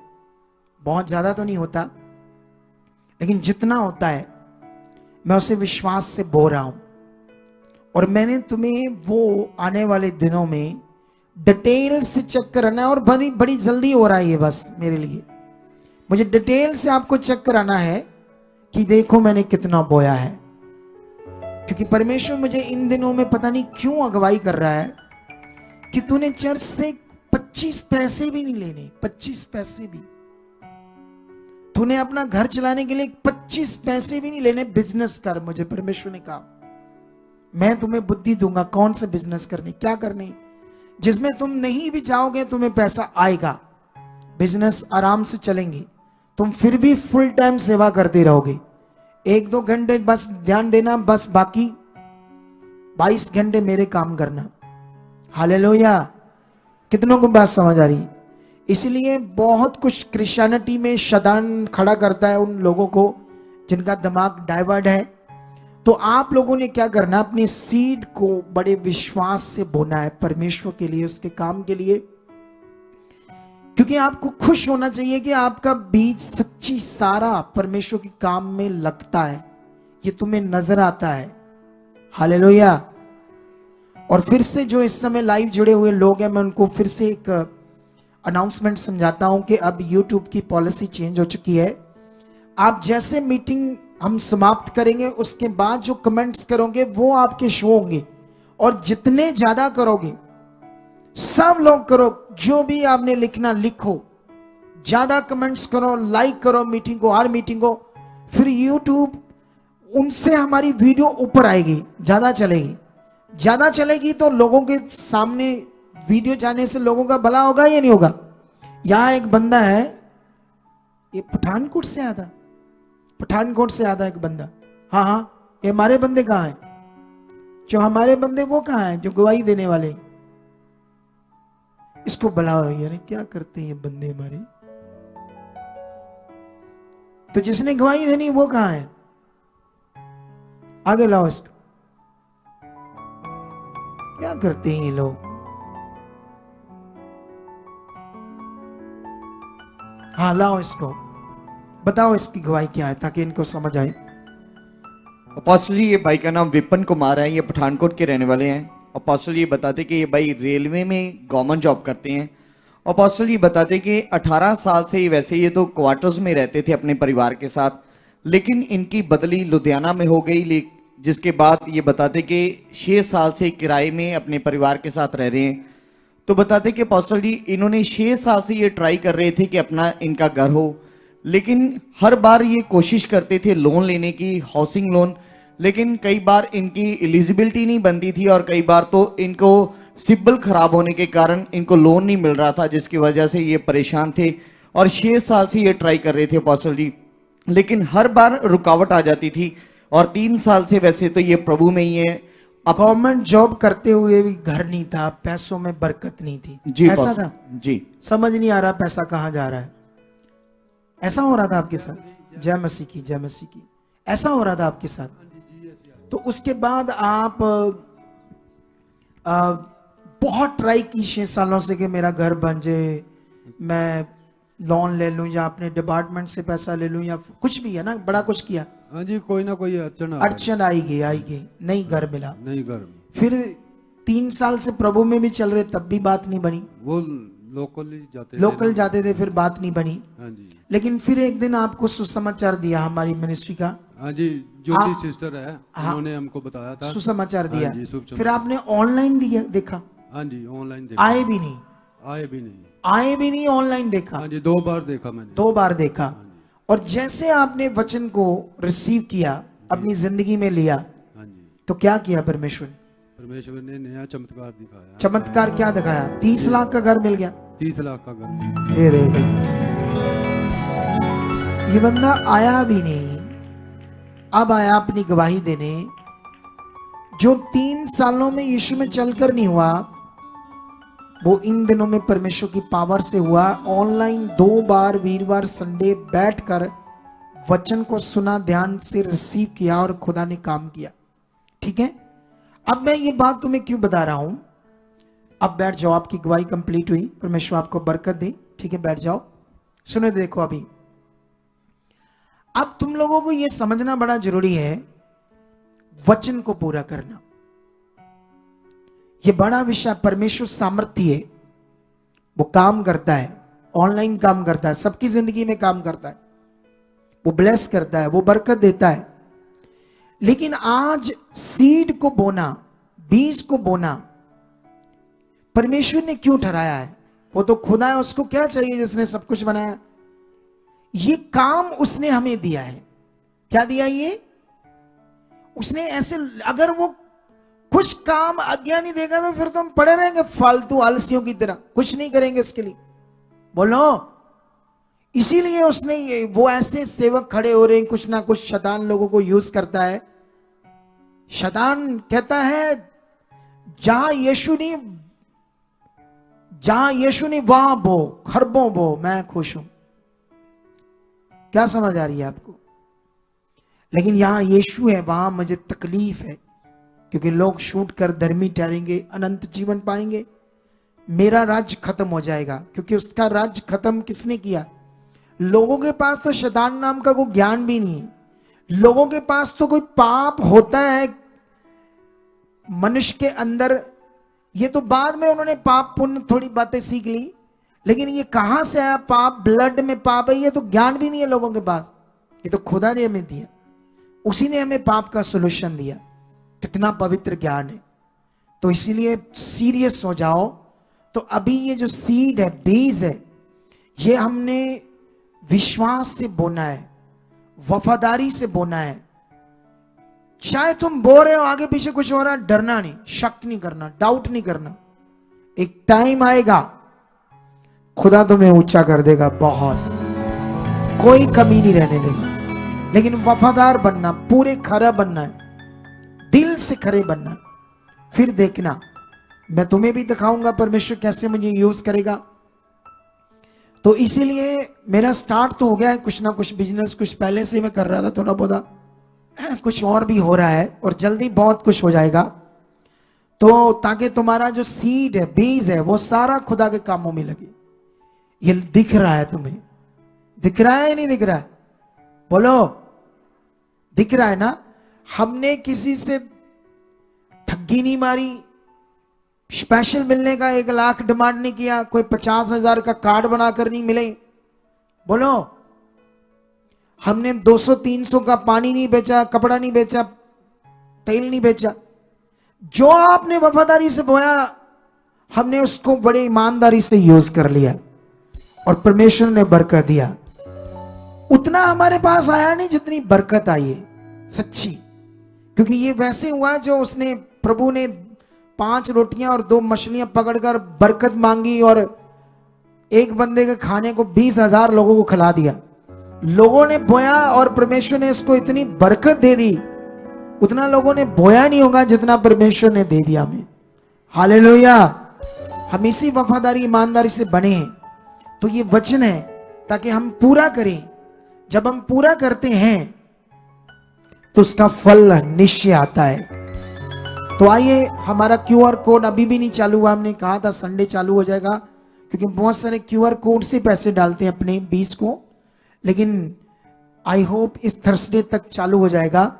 बहुत ज्यादा तो नहीं होता लेकिन जितना होता है मैं उसे विश्वास से बो रहा हूं। और मैंने तुम्हें वो आने वाले दिनों में डिटेल से चेक कराना है, और बड़ी बड़ी जल्दी हो रहा है ये, बस मेरे लिए मुझे डिटेल से आपको चेक कराना है कि देखो मैंने कितना बोया है। क्योंकि परमेश्वर मुझे इन दिनों में पता नहीं क्यों अगुवाई कर रहा है कि तूने चर्च से 25 पैसे भी नहीं लेने, 25 पैसे भी। तूने अपना घर चलाने के लिए 25 पैसे भी नहीं लेने, बिजनेस कर। मुझे परमेश्वर ने कहा मैं तुम्हें बुद्धि दूंगा कौन से बिजनेस करने, क्या करने, जिसमें तुम नहीं भी जाओगे तुम्हें पैसा आएगा, बिजनेस आराम से चलेंगे, तुम फिर भी फुल टाइम सेवा करते रहोगे। 1-2 घंटे बस ध्यान देना, बस बाकी 22 घंटे मेरे काम करना। हालेलुया। कितनों को बात समझ आ रही। इसलिए बहुत कुछ क्रिश्चियनिटी में शैतान खड़ा करता है उन लोगों को जिनका दिमाग डाइवर्ट है। तो आप लोगों ने क्या करना, अपने सीड को बड़े विश्वास से बोना है परमेश्वर के लिए, उसके काम के लिए। क्योंकि आपको खुश होना चाहिए कि आपका बीज सच्ची सारा परमेश्वर के काम में लगता है, ये तुम्हें नजर आता है। हालेलुया। और फिर से जो इस समय लाइव जुड़े हुए लोग हैं, मैं उनको फिर से एक अनाउंसमेंट समझाता हूं कि अब YouTube की पॉलिसी चेंज हो चुकी है। आप जैसे मीटिंग हम समाप्त करेंगे उसके बाद जो कमेंट्स करोगे वो आपके शो होंगे, और जितने ज्यादा करोगे सब लोग करो, जो भी आपने लिखना लिखो, ज्यादा कमेंट्स करो, लाइक करो मीटिंग को, हर मीटिंग को। फिर YouTube उनसे हमारी वीडियो ऊपर आएगी, ज्यादा चलेगी। ज्यादा चलेगी तो लोगों के सामने वीडियो जाने से लोगों का भला होगा या नहीं होगा। यहां एक बंदा है, ये पठानकोट से आया था, पठानकोट से आया था एक बंदा। हाँ हाँ, ये हमारे बंदे कहाँ हैं, जो हमारे बंदे वो कहाँ हैं जो गवाही देने वाले? इसको बुलाओ यार, क्या करते हैं ये बंदे हमारे? तो जिसने गवाही देनी वो कहाँ है? आगे लाओ इसको। क्या करते हैं ये लोग? हाँ लाओ इसको, बताओ इसकी गवाही क्या है ताकि इनको समझ आए। अपोस्टल जी, ये भाई का नाम विपिन कुमार है, ये पठानकोट के रहने वाले हैं। अपोस्टल जी बताते कि ये भाई रेलवे में गवर्नमेंट जॉब करते हैं। अपोस्टल जी बताते कि 18 साल से ही वैसे ये तो क्वार्टर्स में रहते थे अपने परिवार के साथ, लेकिन इनकी बदली लुधियाना में हो गई, जिसके बाद ये बताते कि 6 साल से किराए में अपने परिवार के साथ रह रहे हैं। तो बताते कि अपोस्टल जी इन्होंने 6 साल से ये ट्राई कर रहे थे कि अपना इनका घर हो, लेकिन हर बार ये कोशिश करते थे लोन लेने की, हाउसिंग लोन, लेकिन कई बार इनकी एलिजिबिलिटी नहीं बनती थी और कई बार तो इनको सिबिल खराब होने के कारण इनको लोन नहीं मिल रहा था, जिसकी वजह से ये परेशान थे और 6 साल से ये ट्राई कर रहे थे अपोस्टल जी, लेकिन हर बार रुकावट आ जाती थी। और 3 साल से वैसे तो ये प्रभु में ही है। गवर्नमेंट जॉब करते हुए भी घर नहीं था, पैसों में बरकत नहीं थी, जी ऐसा था जी। समझ नहीं आ रहा पैसा कहाँ जा रहा है। ऐसा हो रहा था आपके साथ? जय मसीह की, जय मसीह की। ऐसा हो रहा था आपके साथ? तो उसके बाद आप बहुत ट्राई की 6 सालों से कि मेरा घर बन जाए, मैं लोन ले लूं या अपने डिपार्टमेंट से पैसा ले लूं या कुछ भी है ना, बड़ा कुछ किया। हाँ जी, कोई ना कोई अड़चन आई गई, नहीं घर मिला। नहीं घर। फिर 3 साल से प्रभु में भी चल रहे, तब भी बात नहीं बनी। वो लोकल जाते थे, फिर बात नहीं बनी। हाँ जी। लेकिन फिर एक दिन आपको सुसमाचार दिया हमारी मिनिस्ट्री का। हाँ जी, ज्योति सिस्टर है, उन्होंने हमको बताया था, सुसमाचार दिया। हाँ जी, फिर आपने ऑनलाइन दिया, देखा? हाँ जी, ऑनलाइन देखा। आए भी नहीं ऑनलाइन देखा? हाँ जी, 2 बार देखा मैंने। 2 बार देखा। और जैसे आपने वचन को रिसीव किया, अपनी जिंदगी में लिया, हाँ जी, तो क्या किया परमेश्वर ने नया चमत्कार दिखाया। चमत्कार क्या दिखाया? 30 लाख का घर मिल गया। 30 लाख का घर। ये देख लो, ये बंदा आया भी नहीं, अब आया अपनी गवाही देने। जो 3 सालों में यीशु में चलकर नहीं हुआ, वो इन दिनों में परमेश्वर की पावर से हुआ। ऑनलाइन 2 बार वीरवार संडे बैठकर वचन को सुना, ध्यान से रिसीव किया और खुदा ने काम किया। ठीक है, अब मैं ये बात तुम्हें क्यों बता रहा हूं? अब बैठ जाओ, आपकी गवाही कंप्लीट हुई, परमेश्वर आपको बरकत दे। ठीक है, बैठ जाओ। सुनो, देखो अभी अब तुम लोगों को यह समझना बड़ा जरूरी है, वचन को पूरा करना यह बड़ा विषय। परमेश्वर सामर्थ्य है, वो काम करता है, ऑनलाइन काम करता है, सबकी जिंदगी में काम करता है, वो ब्लेस करता है, वो बरकत देता है। लेकिन आज सीड को बोना, बीज को बोना परमेश्वर ने क्यों ठहराया है? वो तो खुदा है, उसको क्या चाहिए जिसने सब कुछ बनाया? ये काम उसने हमें दिया है। क्या दिया? ये उसने ऐसे, अगर वो कुछ काम अज्ञानी देगा तो फिर तो हम पड़े रहेंगे फालतू आलसियों की तरह, कुछ नहीं करेंगे इसके लिए। बोलो, इसीलिए उसने वो ऐसे सेवक खड़े हो रहे हैं, कुछ ना कुछ शैतान लोगों को यूज करता है। शैतान कहता है जहां यीशु नहीं वहां बो, खरबों बो, मैं खुश हूं। क्या समझ आ रही है आपको? लेकिन यहां यीशु है, वहां मुझे तकलीफ है, क्योंकि लोग शूट कर धर्मी ठहरेंगे, अनंत जीवन पाएंगे। मेरा राज्य खत्म हो जाएगा, क्योंकि उसका राज्य खत्म किसने किया? लोगों के पास तो शैतान नाम का कोई ज्ञान भी नहीं है। लोगों के पास तो कोई पाप होता है मनुष्य के अंदर, ये तो बाद में उन्होंने पाप पुण्य थोड़ी बातें सीख ली, लेकिन ये कहां से आया पाप? ब्लड में पाप है, ये तो ज्ञान भी नहीं है लोगों के पास। ये तो खुदा ने हमें दिया, उसी ने हमें पाप का सॉल्यूशन दिया। कितना पवित्र ज्ञान है। तो इसीलिए सीरियस हो जाओ। तो अभी ये जो सीड है, बीज है, ये हमने विश्वास से बोना है, वफादारी से बोना है। शायद तुम बो रहे हो, आगे पीछे कुछ हो रहा है, डरना नहीं, शक नहीं करना, डाउट नहीं करना। एक टाइम आएगा खुदा तुम्हें ऊंचा कर देगा, बहुत, कोई कमी नहीं रहने देगा। लेकिन वफादार बनना, पूरे खरा बनना है, दिल से खरे बनना। फिर देखना, मैं तुम्हें भी दिखाऊंगा परमेश्वर कैसे मुझे यूज करेगा। तो इसीलिए मेरा स्टार्ट तो हो गया है कुछ ना कुछ बिजनेस, कुछ पहले से मैं कर रहा था थोड़ा बहुत, कुछ और भी हो रहा है और जल्दी बहुत कुछ हो जाएगा। तो ताकि तुम्हारा जो सीड है, बीज है, वो सारा खुदा के कामों में लगे। ये दिख रहा है तुम्हें? दिख रहा है या नहीं दिख रहा है? बोलो, दिख रहा है ना? हमने किसी से ठगी नहीं मारी, स्पेशल मिलने का 1 लाख डिमांड नहीं किया, कोई 50,000 का कार्ड बनाकर नहीं मिले। बोलो, हमने 200-300 का पानी नहीं बेचा, कपड़ा नहीं बेचा, तेल नहीं बेचा। जो आपने वफादारी से बोया, हमने उसको बड़ी ईमानदारी से यूज कर लिया और परमेश्वर ने बरकत दिया। उतना हमारे पास आया नहीं जितनी बरकत आई है सच्ची, क्योंकि ये वैसे हुआ जो उसने, प्रभु ने 5 रोटियां और 2 मछलियां पकड़कर बरकत मांगी और एक बंदे के खाने को 20,000 लोगों को खिला दिया। लोगों ने बोया और परमेश्वर ने इसको इतनी बरकत दे दी, उतना लोगों ने बोया नहीं होगा जितना परमेश्वर ने दे दिया हमें। हालेलुया। हम इसी वफादारी ईमानदारी से बने हैं। तो ये वचन है ताकि हम पूरा करें। जब हम पूरा करते हैं तो उसका फल निश्चय आता है। तो आइए, हमारा QR कोड अभी भी नहीं चालू हुआ, हमने कहा था संडे चालू हो जाएगा, क्योंकि बहुत सारे QR कोड से पैसे डालते हैं अपने 20 को, लेकिन आई होप इस थर्सडे तक चालू हो जाएगा।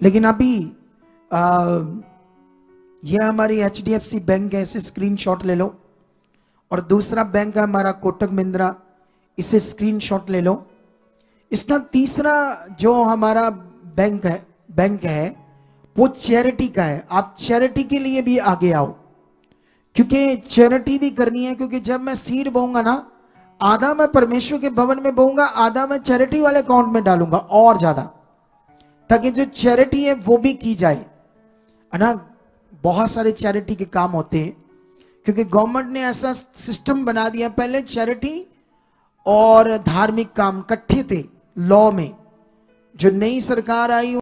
लेकिन अभी यह हमारी HDFC बैंक है, इसे स्क्रीनशॉट ले लो, और दूसरा बैंक है हमारा कोटक महिंद्रा, इसे स्क्रीनशॉट ले लो। इसका तीसरा जो हमारा बैंक है वो चैरिटी का है। आप चैरिटी के लिए भी आगे आओ, क्योंकि चैरिटी भी करनी है। क्योंकि जब मैं सीड बोऊंगा ना, आधा मैं परमेश्वर के भवन में बोऊंगा, आधा मैं चैरिटी वाले अकाउंट में डालूंगा और ज्यादा, ताकि जो चैरिटी है वो भी की जाए, है ना। बहुत सारे चैरिटी के काम होते हैं, क्योंकि गवर्नमेंट ने ऐसा सिस्टम बना दिया। पहले चैरिटी और धार्मिक काम इकट्ठे थे लॉ में। जो नई सरकार आई